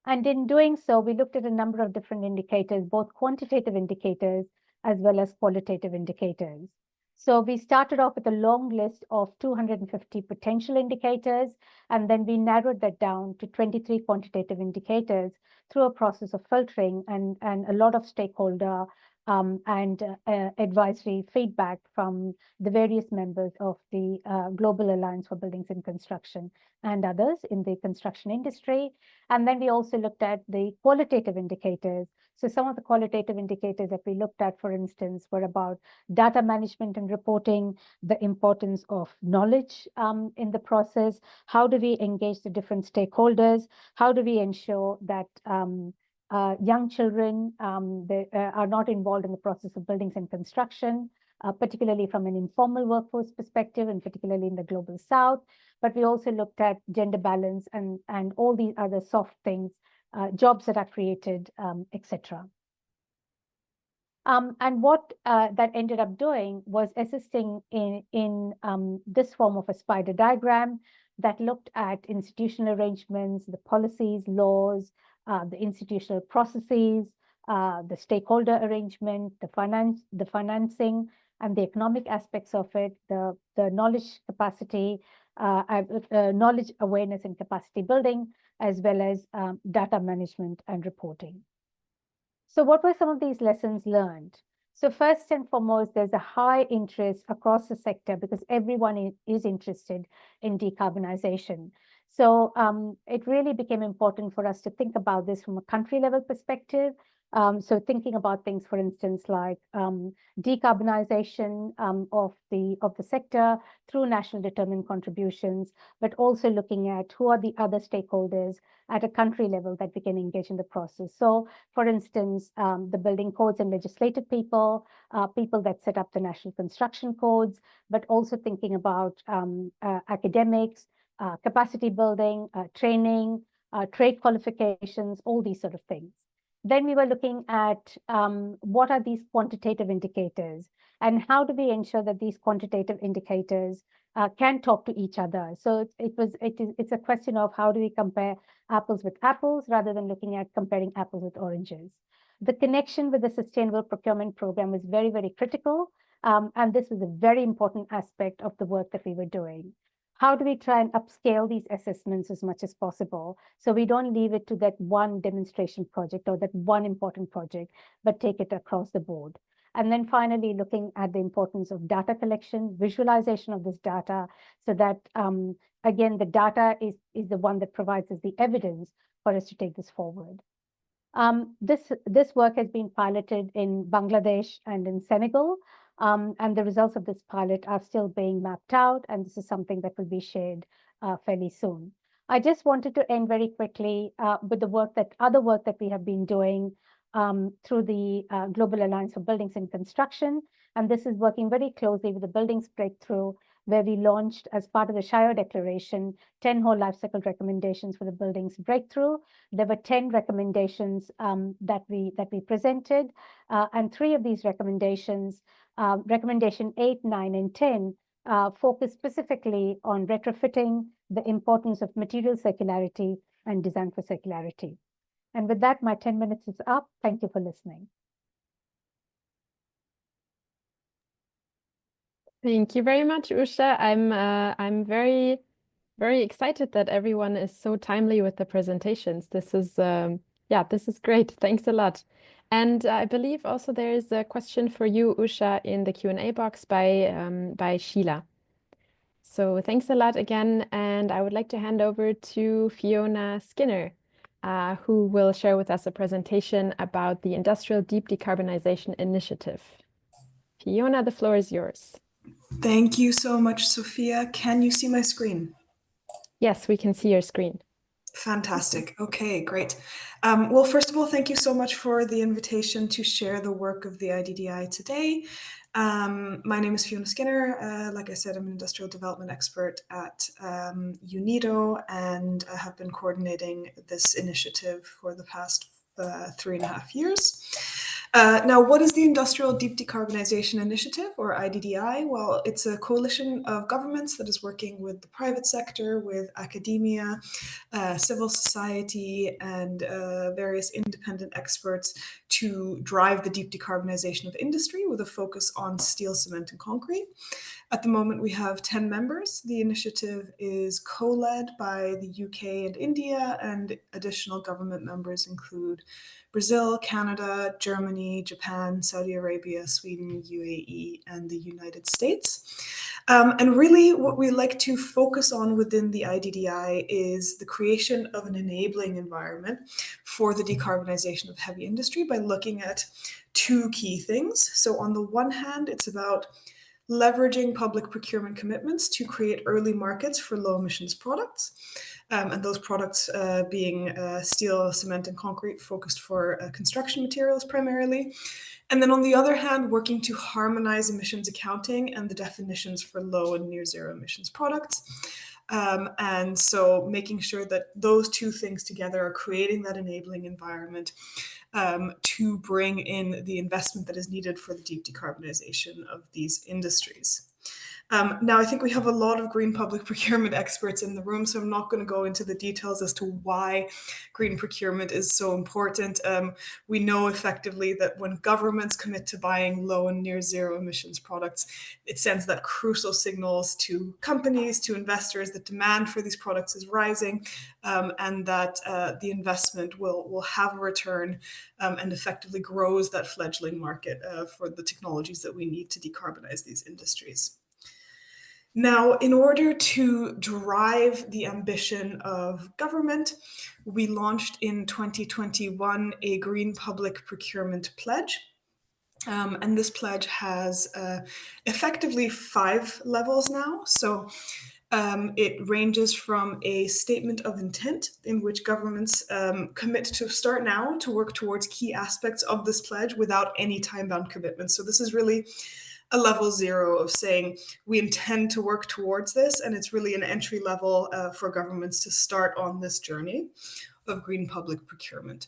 And in doing so, we looked at a number of different indicators, both quantitative indicators as well as qualitative indicators. So we started off with a long list of 250 potential indicators, and then we narrowed that down to 23 quantitative indicators through a process of filtering and a lot of stakeholder and advisory feedback from the various members of the Global Alliance for Buildings and Construction and others in the construction industry. And then we also looked at the qualitative indicators. So some of the qualitative indicators that we looked at, for instance, were about data management and reporting, the importance of knowledge in the process, how do we engage the different stakeholders, how do we ensure that young children they, are not involved in the process of buildings and construction, particularly from an informal workforce perspective and particularly in the global south. But we also looked at gender balance and all these other soft things, jobs that are created, etc. And what that ended up doing was assisting in this form of a spider diagram that looked at institutional arrangements, the policies, laws, the institutional processes, the stakeholder arrangement, the financing, and the economic aspects of it, the knowledge capacity, knowledge awareness and capacity building, as well as data management and reporting. So what were some of these lessons learned? So first and foremost, there's a high interest across the sector because everyone is interested in decarbonization. So it really became important for us to think about this from a country level perspective. So thinking about things, for instance, like decarbonization of the sector through national determined contributions, but also looking at who are the other stakeholders at a country level that we can engage in the process. So, for instance, the building codes and legislative people, people that set up the national construction codes, but also thinking about academics, capacity building, training, trade qualifications, all these sort of things. Then we were looking at what are these quantitative indicators and how do we ensure that these quantitative indicators can talk to each other. So it's a question of how do we compare apples with apples rather than looking at comparing apples with oranges. The connection with the sustainable procurement program was very, very critical. And this was a very important aspect of the work that we were doing. How do we try and upscale these assessments as much as possible so we don't leave it to that one demonstration project or that one important project, but take it across the board? And then finally, looking at the importance of data collection, visualization of this data, so that, again, the data is the one that provides us the evidence for us to take this forward. This work has been piloted in Bangladesh and in Senegal. And the results of this pilot are still being mapped out, and this is something that will be shared fairly soon. I just wanted to end very quickly with the other work that we have been doing through the Global Alliance for Buildings and Construction. And this is working very closely with the Buildings Breakthrough, where we launched, as part of the Shire Declaration, 10 whole life cycle recommendations for the Buildings Breakthrough. There were 10 recommendations that we presented, and 3 of these recommendations, recommendation 8, 9, and 10, focus specifically on retrofitting, the importance of material circularity, and design for circularity. And with that, my 10 minutes is up. Thank you for listening. Thank you very much, Usha. I'm very, very excited that everyone is so timely with the presentations. This is this is great. Thanks a lot. And I believe also there is a question for you, Usha, in the Q&A box by Sheila. So thanks a lot again, and I would like to hand over to Fiona Skinner, who will share with us a presentation about the Industrial Deep Decarbonization Initiative. Fiona, the floor is yours. Thank you so much, Sophia. Can you see my screen? Yes, we can see your screen. Fantastic. Okay, great. Well, first of all, thank you so much for the invitation to share the work of the IDDI today. My name is Fiona Skinner. Like I said, I'm an industrial development expert at UNIDO, and I have been coordinating this initiative for the past 3.5 years. Now, what is the Industrial Deep Decarbonization Initiative, or IDDI? Well, it's a coalition of governments that is working with the private sector, with academia, civil society, and various independent experts to drive the deep decarbonization of industry with a focus on steel, cement, and concrete. At the moment, we have 10 members. The initiative is co-led by the UK and India, and additional government members include Brazil, Canada, Germany, Japan, Saudi Arabia, Sweden, UAE, and the United States. And really what we like to focus on within the IDDI is the creation of an enabling environment for the decarbonization of heavy industry by looking at two key things. So on the one hand, it's about leveraging public procurement commitments to create early markets for low emissions products. And those products being steel, cement, and concrete, focused for construction materials primarily. And then on the other hand, working to harmonize emissions accounting and the definitions for low and near zero emissions products. And so making sure that those two things together are creating that enabling environment to bring in the investment that is needed for the deep decarbonization of these industries. Now, I think we have a lot of green public procurement experts in the room, so I'm not going to go into the details as to why green procurement is so important. We know effectively that when governments commit to buying low and near zero emissions products, it sends that crucial signals to companies, to investors, that demand for these products is rising, and that the investment will have a return and effectively grows that fledgling market for the technologies that we need to decarbonize these industries. Now, in order to drive the ambition of government, we launched in 2021 a Green Public Procurement Pledge. And this pledge has effectively 5 levels now. So it ranges from a statement of intent in which governments commit to start now to work towards key aspects of this pledge without any time-bound commitments. So this is really a level 0 of saying we intend to work towards this, and it's really an entry level for governments to start on this journey of green public procurement.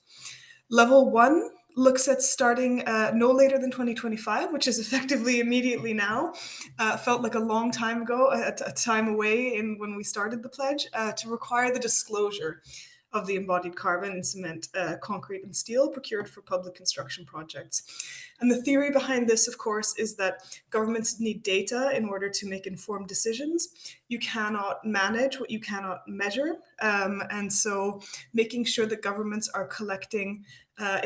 Level 1 looks at starting no later than 2025, which is effectively immediately now. Felt like a long time ago, a time away in when we started the pledge, to require the disclosure of the embodied carbon in cement, concrete, and steel procured for public construction projects. And the theory behind this, of course, is that governments need data in order to make informed decisions. You cannot manage what you cannot measure. And so making sure that governments are collecting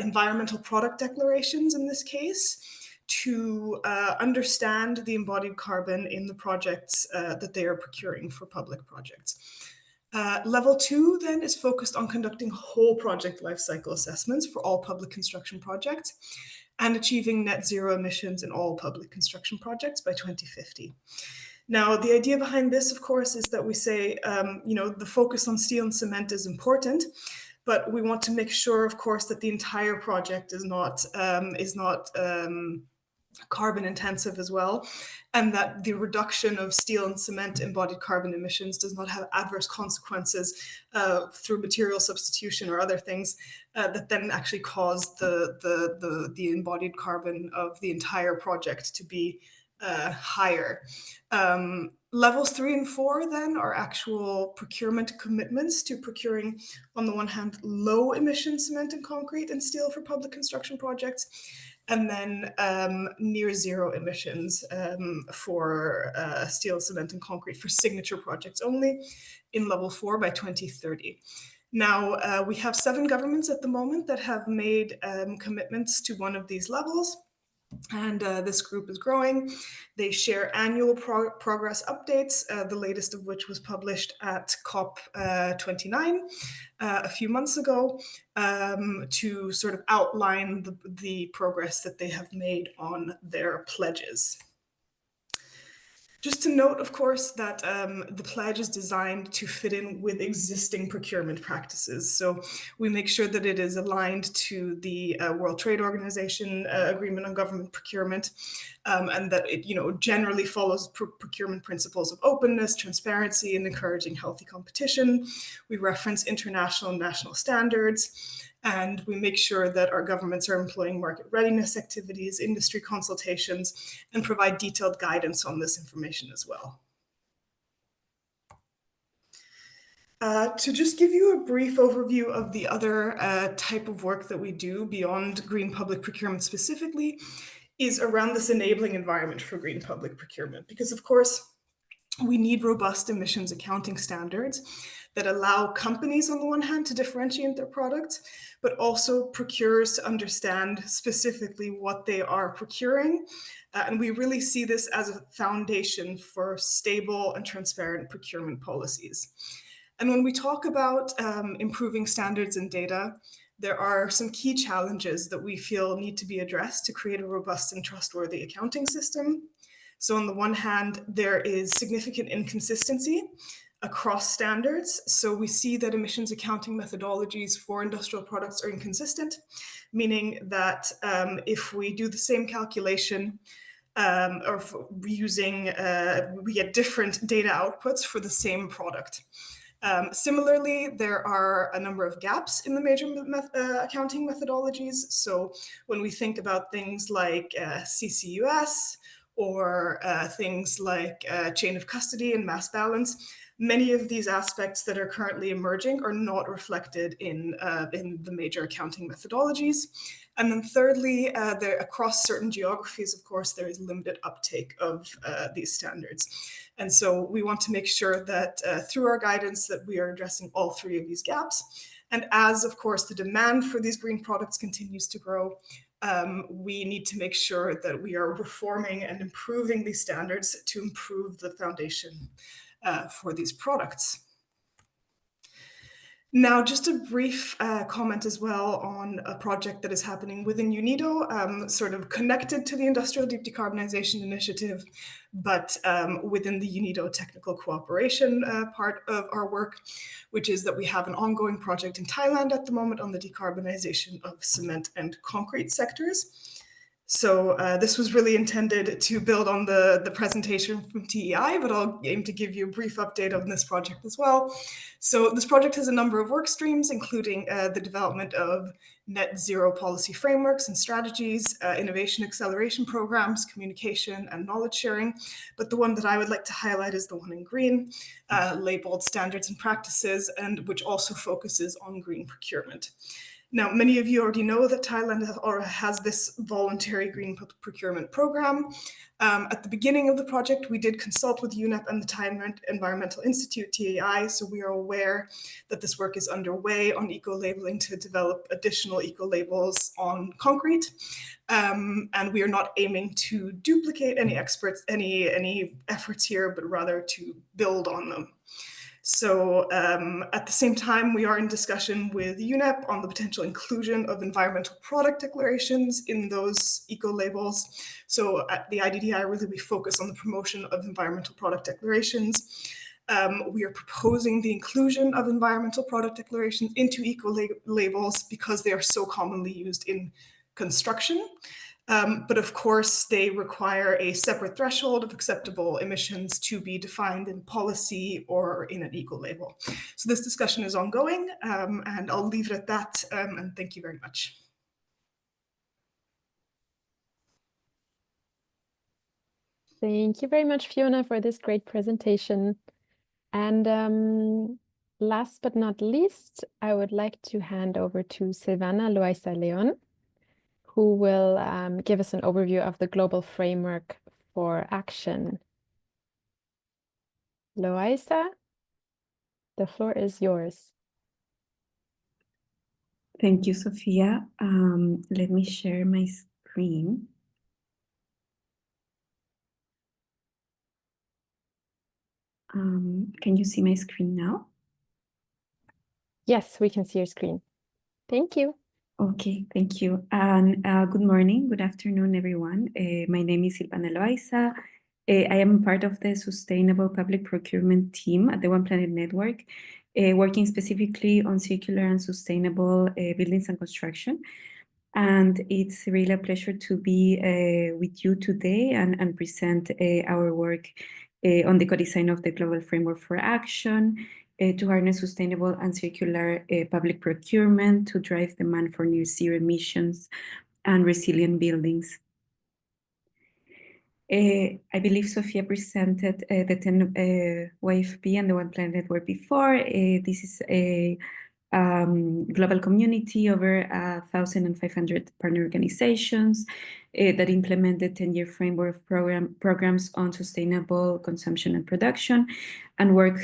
environmental product declarations in this case to understand the embodied carbon in the projects that they are procuring for public projects. Level 2 then is focused on conducting whole project lifecycle assessments for all public construction projects and achieving net zero emissions in all public construction projects by 2050. Now, the idea behind this, of course, is that we say, the focus on steel and cement is important, but we want to make sure, of course, that the entire project is not carbon intensive as well, and that the reduction of steel and cement embodied carbon emissions does not have adverse consequences through material substitution or other things that then actually cause the embodied carbon of the entire project to be higher. Levels 3 and 4 then are actual procurement commitments to procuring, on the one hand, low emission cement and concrete and steel for public construction projects, and then near zero emissions for steel, cement, and concrete for signature projects only in level 4 by 2030. Now, we have 7 governments at the moment that have made commitments to one of these levels. And this group is growing. They share annual progress updates, the latest of which was published at COP29 a few months ago, to sort of outline the progress that they have made on their pledges. Just to note, of course, that the pledge is designed to fit in with existing procurement practices. So we make sure that it is aligned to the World Trade Organization Agreement on Government Procurement, and that it, generally follows procurement principles of openness, transparency, and encouraging healthy competition. We reference international and national standards. And we make sure that our governments are employing market readiness activities, industry consultations, and provide detailed guidance on this information as well. To just give you a brief overview of the other type of work that we do beyond green public procurement specifically is around this enabling environment for green public procurement. Because of course, we need robust emissions accounting standards that allow companies on the one hand to differentiate their products, but also procurers to understand specifically what they are procuring. And we really see this as a foundation for stable and transparent procurement policies. And when we talk about improving standards and data, there are some key challenges that we feel need to be addressed to create a robust and trustworthy accounting system. So on the one hand, there is significant inconsistency across standards. So we see that emissions accounting methodologies for industrial products are inconsistent, meaning that if we do the same calculation or we get different data outputs for the same product. Similarly, there are a number of gaps in the major accounting methodologies. So when we think about things like CCUS or things like chain of custody and mass balance, many of these aspects that are currently emerging are not reflected in the major accounting methodologies. And then thirdly, across certain geographies, of course, there is limited uptake of these standards. And so we want to make sure that through our guidance that we are addressing all three of these gaps. And as, of course, the demand for these green products continues to grow, we need to make sure that we are reforming and improving these standards to improve the foundation for these products. Now, just a brief comment as well on a project that is happening within UNIDO, sort of connected to the Industrial Deep Decarbonization Initiative, but within the UNIDO technical cooperation part of our work, which is that we have an ongoing project in Thailand at the moment on the decarbonization of cement and concrete sectors. So this was really intended to build on the presentation from TEI, but I'll aim to give you a brief update on this project as well. So this project has a number of work streams, including the development of net zero policy frameworks and strategies, innovation acceleration programs, communication and knowledge sharing. But the one that I would like to highlight is the one in green, labeled standards and practices, and which also focuses on green procurement. Now, many of you already know that Thailand has this voluntary green procurement program. At the beginning of the project, we did consult with UNEP and the Thai Environmental Institute, TAI, so we are aware that this work is underway on eco-labeling to develop additional eco-labels on concrete. And we are not aiming to duplicate any efforts here, but rather to build on them. So at the same time, we are in discussion with UNEP on the potential inclusion of environmental product declarations in those eco-labels. So at the IDDI, really we focus on the promotion of environmental product declarations. We are proposing the inclusion of environmental product declarations into eco-labels because they are so commonly used in construction. But of course, they require a separate threshold of acceptable emissions to be defined in policy or in an eco-label. So this discussion is ongoing, and I'll leave it at that, and thank you very much. Thank you very much, Fiona, for this great presentation. And last but not least, I would like to hand over to Silvana Loaiza Leon, who will give us an overview of the global framework for action. Loaiza, the floor is yours. Thank you, Sophia. Let me share my screen. Can you see my screen now? Yes, we can see your screen. Thank you. Okay, thank you. And good morning, good afternoon, everyone. My name is Silvana Loaiza. I am part of the Sustainable Public Procurement team at the One Planet Network, working specifically on circular and sustainable buildings and construction. And it's really a pleasure to be with you today and present our work on the co-design of the Global Framework for Action to harness sustainable and circular public procurement to drive demand for near zero emissions and resilient buildings. I believe Sofia presented the 10 YFP and the One Planet Network before. This is a global community, over 1,500 partner organizations that implement the 10-year framework programs on sustainable consumption and production, and work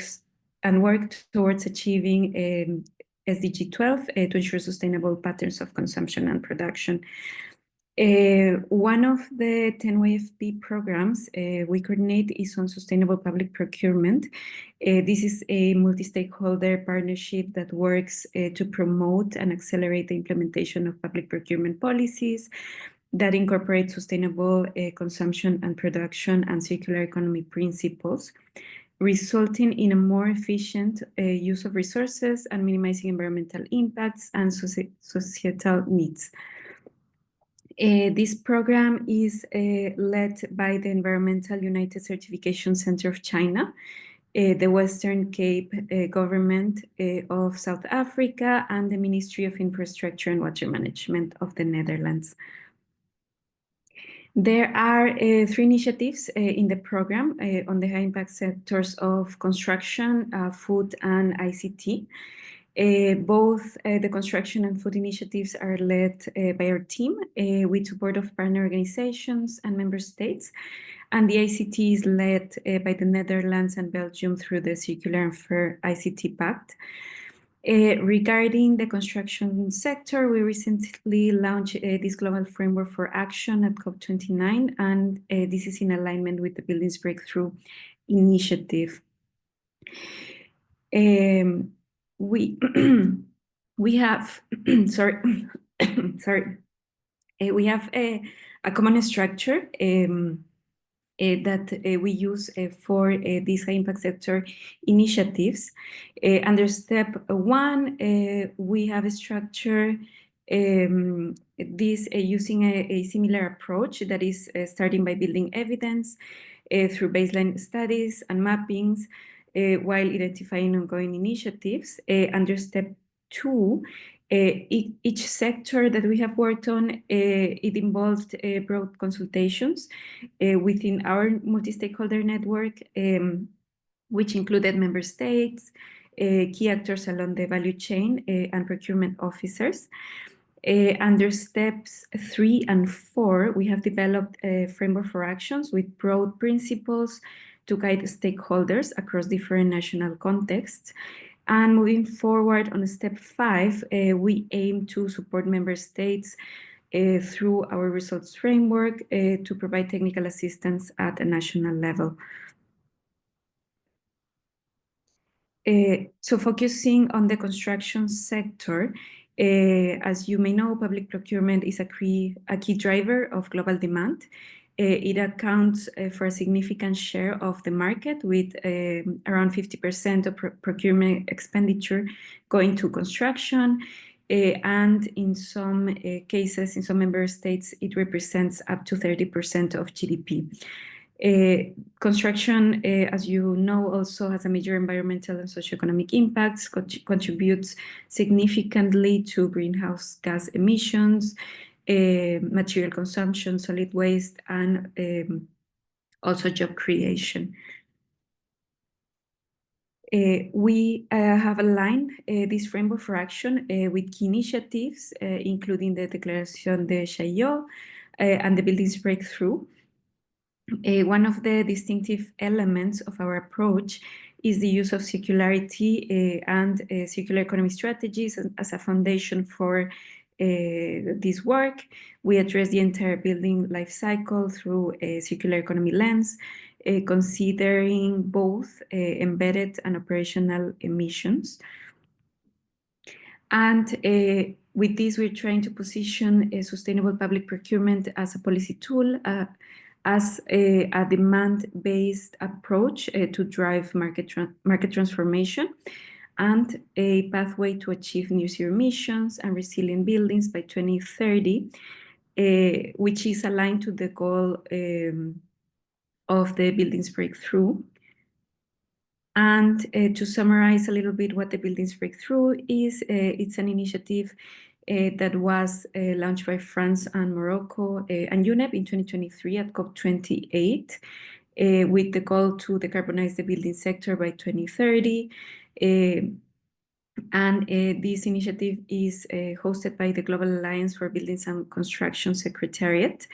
towards achieving SDG 12 to ensure sustainable patterns of consumption and production. One of the 10 YFP programs we coordinate is on sustainable public procurement. This is a multi-stakeholder partnership that works to promote and accelerate the implementation of public procurement policies that incorporate sustainable consumption and production and circular economy principles, resulting in a more efficient use of resources and minimizing environmental impacts and societal needs. This program is led by the Environmental United Certification Center of China, the Western Cape government of South Africa, and the Ministry of Infrastructure and Water Management of the Netherlands. There are 3 initiatives in the program on the high impact sectors of construction, food, and ICT. Both the construction and food initiatives are led by our team with support of partner organizations and member states. And the ICT is led by the Netherlands and Belgium through the Circular and Fair ICT Pact. Regarding the construction sector, we recently launched this global framework for action at COP29, and this is in alignment with the Buildings Breakthrough Initiative. We have we have a common structure that we use for these high impact sector initiatives. Under step 1, we have a structure using a similar approach, that is starting by building evidence through baseline studies and mappings, while identifying ongoing initiatives. Under step 2, each sector that we have worked on, it involved broad consultations within our multi-stakeholder network, which included member states, key actors along the value chain, and procurement officers. Under steps 3 and 4, we have developed a framework for actions with broad principles to guide stakeholders across different national contexts. And moving forward on step 5, we aim to support member states through our results framework to provide technical assistance at a national level. So focusing on the construction sector, as you may know, public procurement is a key driver of global demand. It accounts for a significant share of the market, with around 50% of procurement expenditure going to construction. And in some cases, in some member states, it represents up to 30% of GDP. Construction, as you know, also has a major environmental and socioeconomic impacts, contributes significantly to greenhouse gas emissions, material consumption, solid waste, and also job creation. We have aligned this framework for action with key initiatives, including the Declaration de Chaillot and the Buildings Breakthrough. One of the distinctive elements of our approach is the use of circularity and circular economy strategies as a foundation for this work. We address the entire building life cycle through a circular economy lens, considering both embedded and operational emissions. And with this, we're trying to position a sustainable public procurement as a policy tool, as a demand-based approach to drive market transformation, and a pathway to achieve near zero emissions and resilient buildings by 2030, which is aligned to the goal of the Buildings Breakthrough. And to summarize a little bit what the Buildings Breakthrough is, it's an initiative that was launched by France and Morocco and UNEP in 2023 at COP28, with the goal to decarbonize the building sector by 2030. And this initiative is hosted by the Global Alliance for Buildings and Construction Secretariat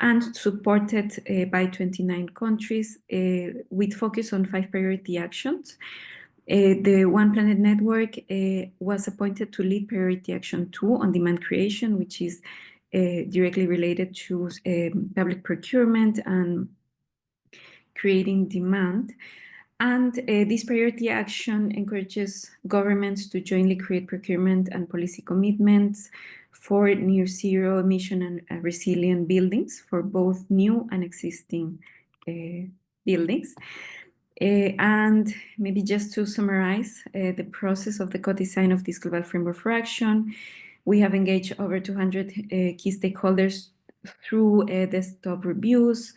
and supported by 29 countries with focus on 5 priority actions. The One Planet Network was appointed to lead priority action 2 on demand creation, which is directly related to public procurement and creating demand. And this priority action encourages governments to jointly create procurement and policy commitments for near zero emission and resilient buildings for both new and existing buildings. And maybe just to summarize the process of the co-design of this global framework for action, we have engaged over 200 key stakeholders through desktop reviews,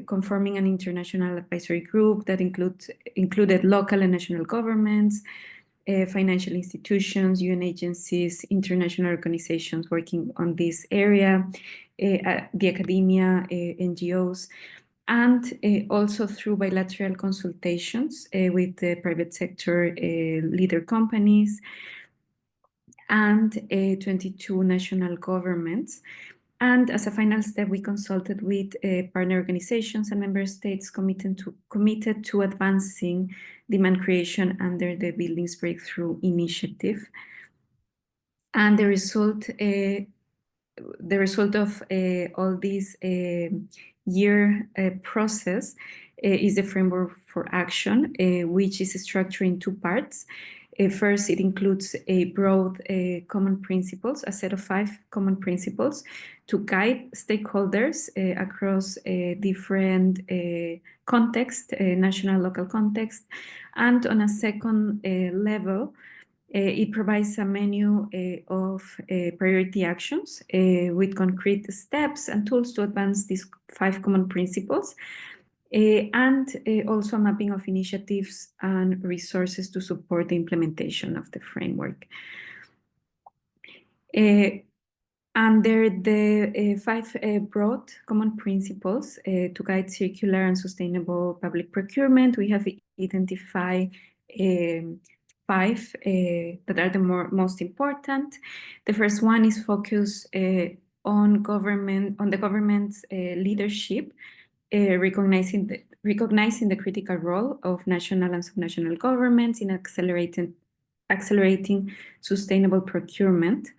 conforming an international advisory group that included local and national governments, financial institutions, UN agencies, international organizations working on this area, the academia, NGOs, and also through bilateral consultations with the private sector leader companies and 22 national governments. And as a final step, we consulted with partner organizations and member states committed to advancing demand creation under the Buildings Breakthrough Initiative. And the result of all this year process is the framework for action, which is structured in 2 parts. First, it includes a broad common principles, a set of 5 common principles to guide stakeholders across different contexts, national, local context. And on a second level, it provides a menu of priority actions with concrete steps and tools to advance these 5 common principles. And also a mapping of initiatives and resources to support the implementation of the framework. Under the 5 broad common principles to guide circular and sustainable public procurement, we have identified 5 that are the most important. The first one is focus on the government's leadership, recognizing the critical role of national and subnational governments in accelerating sustainable procurement.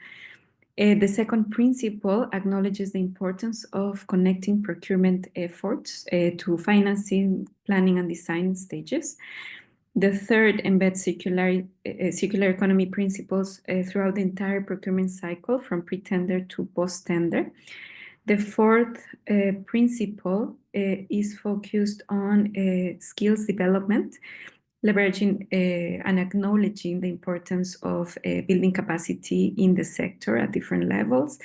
The second principle acknowledges the importance of connecting procurement efforts to financing, planning, and design stages. The third embeds circular economy principles throughout the entire procurement cycle, from pre-tender to post-tender. The fourth principle is focused on skills development, leveraging and acknowledging the importance of building capacity in the sector at different levels.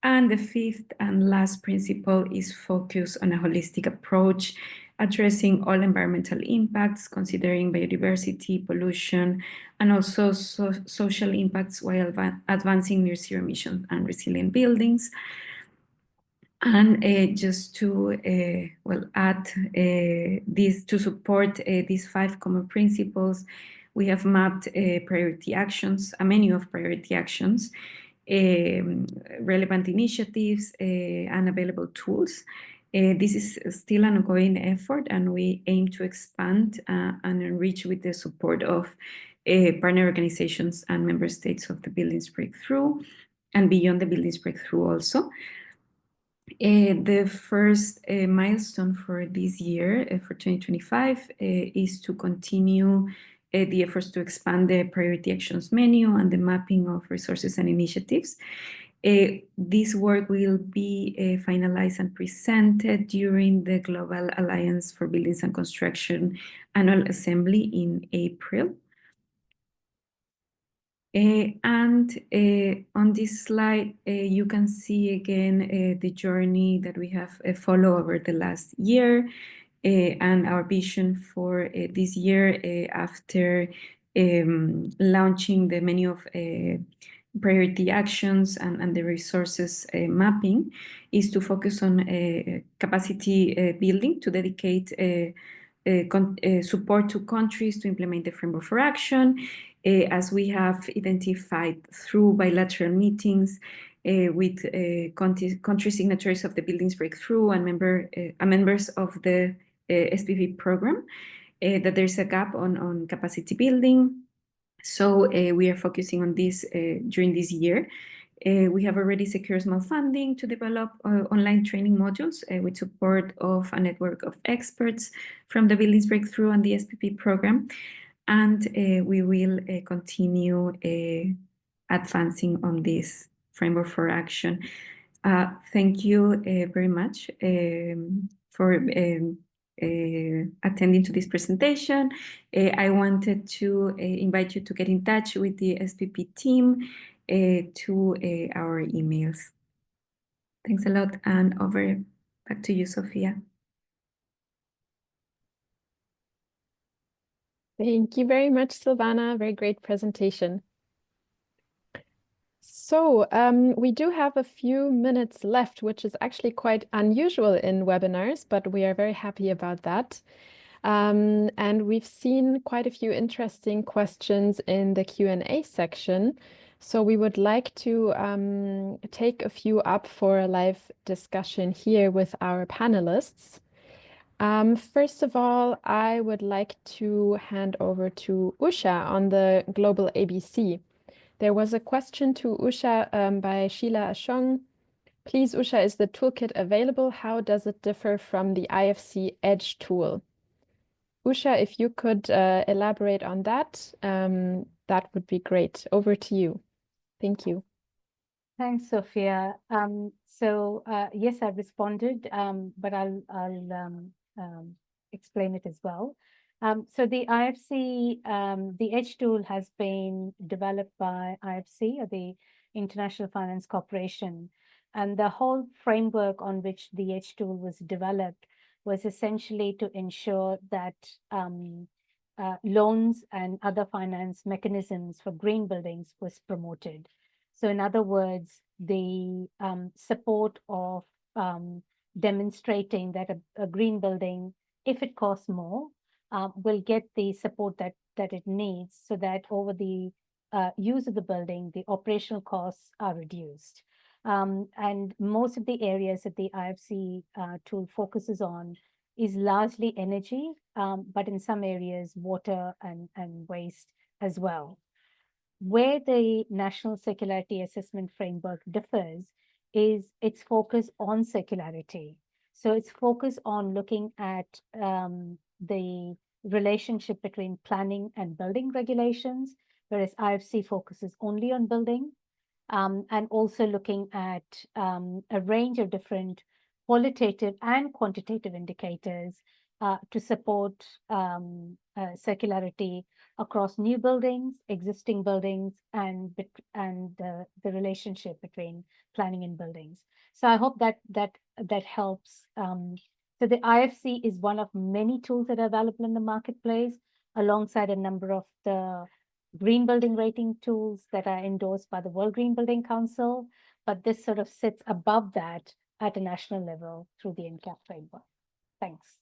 And the fifth and last principle is focused on a holistic approach, addressing all environmental impacts, considering biodiversity, pollution, and also social impacts while advancing near zero emission and resilient buildings. And just to add this to support these 5 common principles, we have mapped priority actions, a menu of priority actions, relevant initiatives, and available tools. This is still an ongoing effort, and we aim to expand and enrich with the support of partner organizations and member states of the Buildings Breakthrough and beyond the Buildings Breakthrough also. The first milestone for this year, for 2025, is to continue the efforts to expand the priority actions menu and the mapping of resources and initiatives. This work will be finalized and presented during the Global Alliance for Buildings and Construction Annual Assembly in April. On this slide, you can see again the journey that we have followed over the last year and our vision for this year after launching the menu of priority actions and the resources mapping is to focus on capacity building, to dedicate support to countries to implement the framework for action, as we have identified through bilateral meetings with country signatories of the Buildings Breakthrough and members of the SPP program, that there's a gap on capacity building. So we are focusing on this during this year. We have already secured small funding to develop online training modules with support of a network of experts from the Buildings Breakthrough and the SPP program. And we will continue advancing on this framework for action. Thank you very much for attending to this presentation. I wanted to invite you to get in touch with the SPP team to our emails. Thanks a lot, and back to you, Sophia. Thank you very much, Silvana. Very great presentation. So we do have a few minutes left, which is actually quite unusual in webinars, but we are very happy about that. And we've seen quite a few interesting questions in the Q&A section. So we would like to take a few up for a live discussion here with our panelists. First of all, I would like to hand over to Usha on the GlobalABC. There was a question to Usha by Sheila Ashong. Please, Usha, is the toolkit available? How does it differ from the IFC Edge tool? Usha, if you could elaborate on that, that would be great. Over to you. Thank you. Thanks, Sophia. Yes, I responded, but I'll explain it as well. So the IFC, the Edge tool has been developed by IFC, or the International Finance Corporation, and the whole framework on which the Edge tool was developed was essentially to ensure that loans and other finance mechanisms for green buildings was promoted. So in other words, the support of demonstrating that a green building, if it costs more, will get the support that it needs, so that over the use of the building, the operational costs are reduced. And most of the areas that the IFC tool focuses on is largely energy, but in some areas, water and waste as well. Where the National Circularity Assessment Framework differs is its focus on circularity. So it's focused on looking at the relationship between planning and building regulations, whereas IFC focuses only on building, and also looking at a range of different qualitative and quantitative indicators to support circularity across new buildings, existing buildings, and the relationship between planning and buildings. So I hope that helps. So the IFC is one of many tools that are available in the marketplace, alongside a number of the green building rating tools that are endorsed by the World Green Building Council, but this sort of sits above that at a national level through the NCAP framework. Thanks.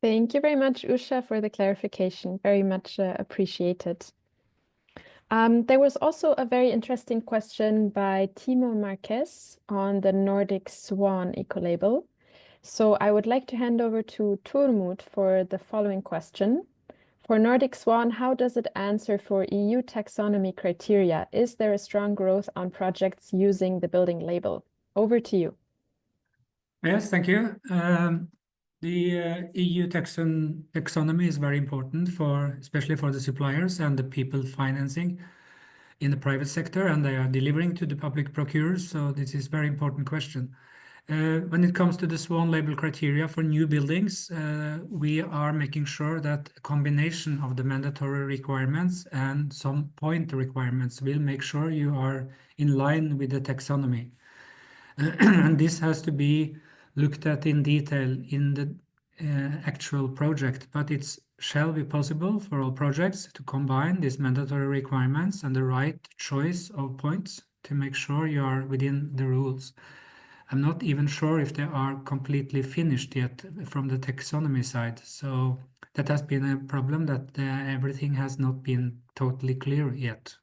Thank you very much, Usha, for the clarification. Very much appreciated. There was also a very interesting question by Timo Marquez on the Nordic Swan ecolabel. So I would like to hand over to Tormod for the following question. For Nordic Swan, how does it answer for EU taxonomy criteria? Is there a strong growth on projects using the building label? Over to you. Yes, thank you. The EU taxonomy is very important especially for the suppliers and the people financing. in the private sector, and they are delivering to the public procurers. So this is a very important question. When it comes to the Swan label criteria for new buildings, we are making sure that a combination of the mandatory requirements and some point requirements will make sure you are in line with the taxonomy. And this has to be looked at in detail in the actual project, but it shall be possible for all projects to combine these mandatory requirements and the right choice of points to make sure you are within the rules. I'm not even sure if they are completely finished yet from the taxonomy side. So that has been a problem, that everything has not been totally clear yet.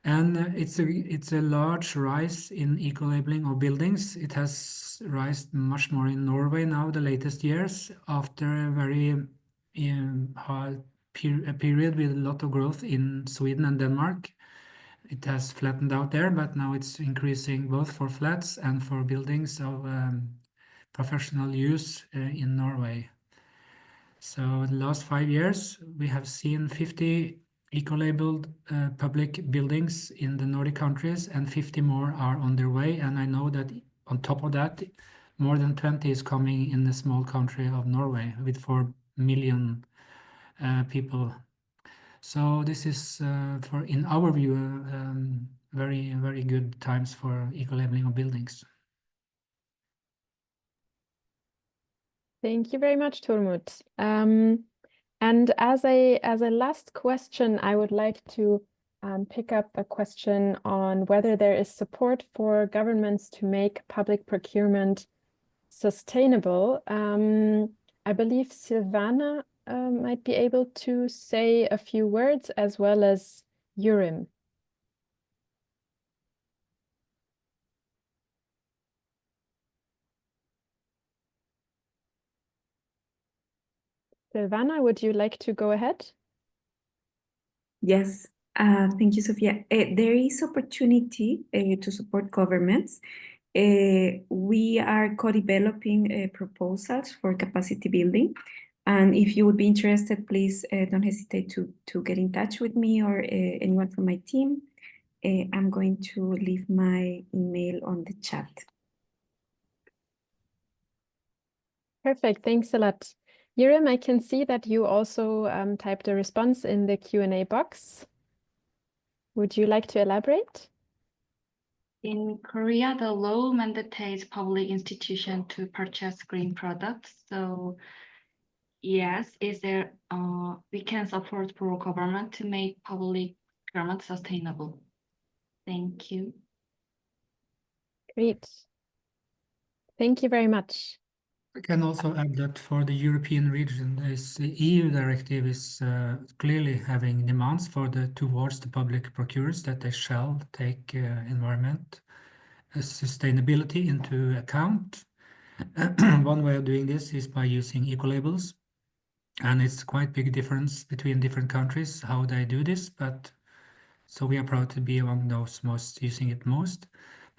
And it's a large rise in eco-labeling of buildings. It has risen much more in Norway now, the latest years, after a very hard period with a lot of growth in Sweden and Denmark. It has flattened out there, but now it's increasing both for flats and for buildings of professional use in Norway. So in the last 5 years, we have seen 50 eco-labeled public buildings in the Nordic countries, and 50 more are on their way. And I know that on top of that, more than 20 is coming in the small country of Norway with 4 million people. So this is, in our view, very, very good times for eco-labeling of buildings. Thank you very much, Tormod. And as a last question, I would like to pick up a question on whether there is support for governments to make public procurement sustainable. I believe Silvana might be able to say a few words, as well as Yurim. Silvana, would you like to go ahead? Yes, thank you, Sophia. There is opportunity to support governments. We are co-developing proposals for capacity building. And if you would be interested, please don't hesitate to get in touch with me or anyone from my team. I'm going to leave my email on the chat. Perfect, thanks a lot. Yurim, I can see that you also typed a response in the Q&A box. Would you like to elaborate? In Korea, the law mandates public institutions to purchase green products. So yes, we can support for government to make public procurement sustainable. Thank you. Great. Thank you very much. I can also add that for the European region, the EU directive is clearly having demands towards the public procurers that they shall take environment sustainability into account. One way of doing this is by using ecolabels, and it's quite big difference between different countries how they do this. But so we are proud to be among those using it most.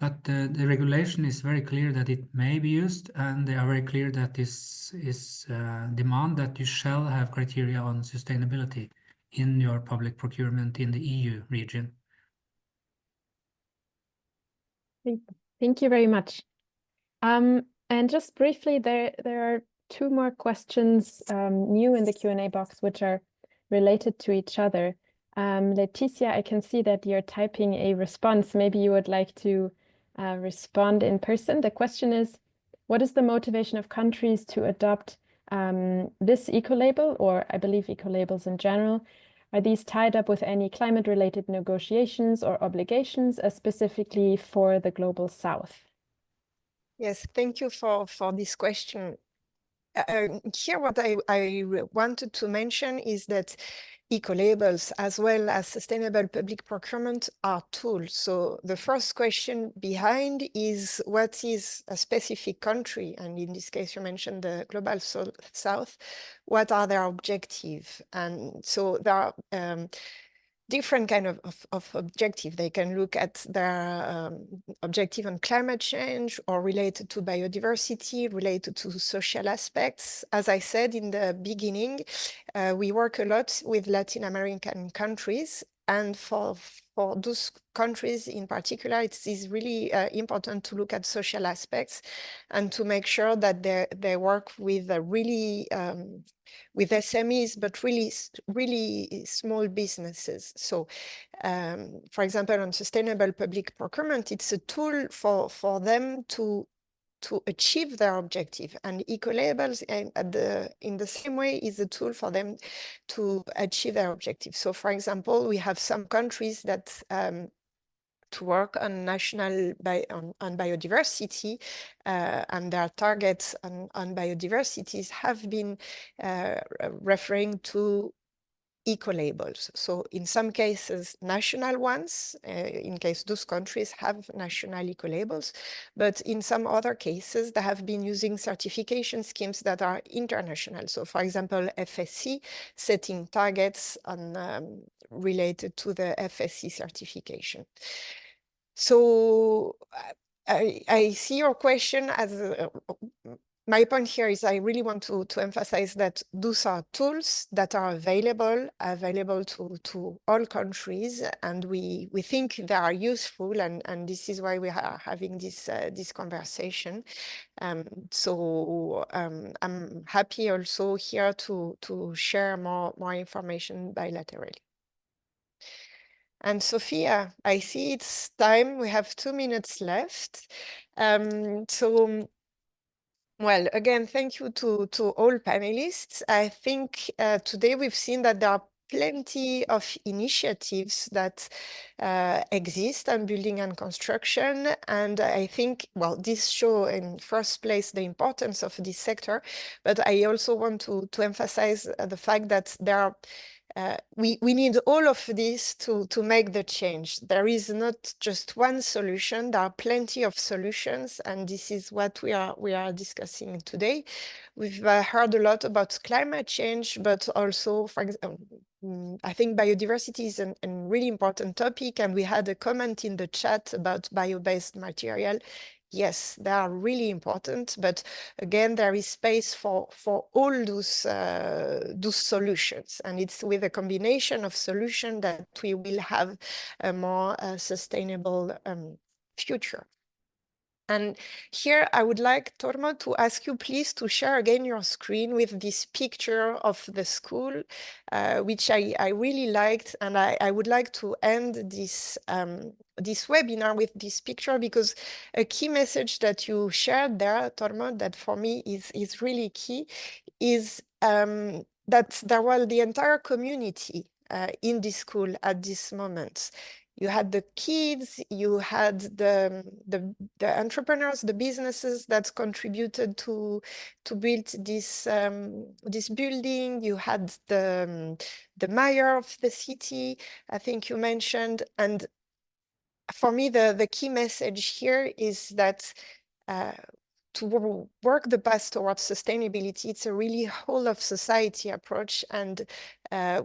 But the regulation is very clear that it may be used, and they are very clear that this is demand that you shall have criteria on sustainability in your public procurement in the EU region. Thank you very much. And just briefly, there are 2 more questions new in the Q&A box, which are related to each other. Laetitia, I can see that you're typing a response. Maybe you would like to respond in person. The question is, what is the motivation of countries to adopt this ecolabel, or I believe ecolabels in general? Are these tied up with any climate-related negotiations or obligations, specifically for the Global South? Yes, thank you for this question. Here, what I wanted to mention is that ecolabels, as well as sustainable public procurement, are tools. So the first question behind is, what is a specific country? And in this case, you mentioned the Global South. What are their objectives? And so there are different kind of objective. They can look at their objective on climate change, or related to biodiversity, related to social aspects. As I said in the beginning, we work a lot with Latin American countries, and for those countries in particular, it is really important to look at social aspects and to make sure that they work with really with SMEs, but really small businesses. So, for example, on sustainable public procurement, it's a tool for them to achieve their objective, and ecolabels in the same way is a tool for them to achieve their objective. So for example, we have some countries that to work on national on biodiversity, and their targets on biodiversity have been referring to ecolabels. So in some cases, national ones, in case those countries have national ecolabels, but in some other cases, they have been using certification schemes that are international. So for example, FSC setting targets on related to the FSC certification. So I see your question as my point here is I really want to emphasize that those are tools that are available to all countries, and we think they are useful, and this is why we are having this conversation. So I'm happy also here to share more information bilaterally. And Sophia, I see it's time. We have 2 minutes left. Well, again, thank you to all panelists. I think today we've seen that there are plenty of initiatives that exist on building and construction. And I think, well, this shows in first place the importance of this sector. But I also want to emphasize the fact that there are we need all of this to make the change. There is not just one solution. There are plenty of solutions, and this is what we are discussing today. We've heard a lot about climate change, but also, for example, I think biodiversity is a really important topic, and we had a comment in the chat about bio-based material. Yes, they are really important, but again, there is space for all those solutions, and it's with a combination of solutions that we will have a more sustainable future. And here I would like, Tormod, to ask you please to share again your screen with this picture of the school, which I really liked. And I would like to end this, this webinar with this picture, because a key message that you shared there, Tormod, that for me is really key, is that there was the entire community in this school at this moment. You had the kids, you had the entrepreneurs, the businesses that contributed to build this this building. You had the mayor of the city, I think you mentioned. And for me, the key message here is that to work the path towards sustainability, it's a really whole of society approach, and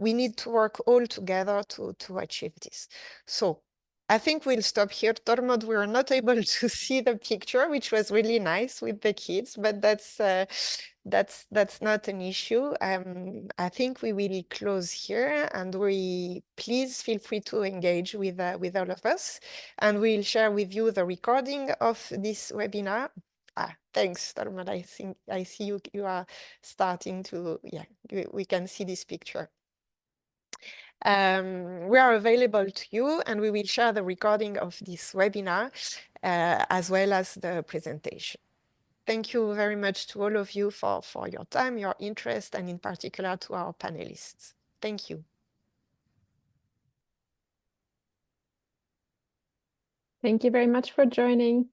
we need to work all together to achieve this. So I think we'll stop here. Tormod, we were not able to see the picture, which was really nice with the kids, but that's not an issue. I think we will close here, and please feel free to engage with all of us, and we'll share with you the recording of this webinar. Thanks, Tormod. I think I see you are starting to, yeah, we can see this picture. We are available to you, and we will share the recording of this webinar as well as the presentation. Thank you very much to all of you for your time, your interest, and in particular to our panelists. Thank you. Thank you very much for joining.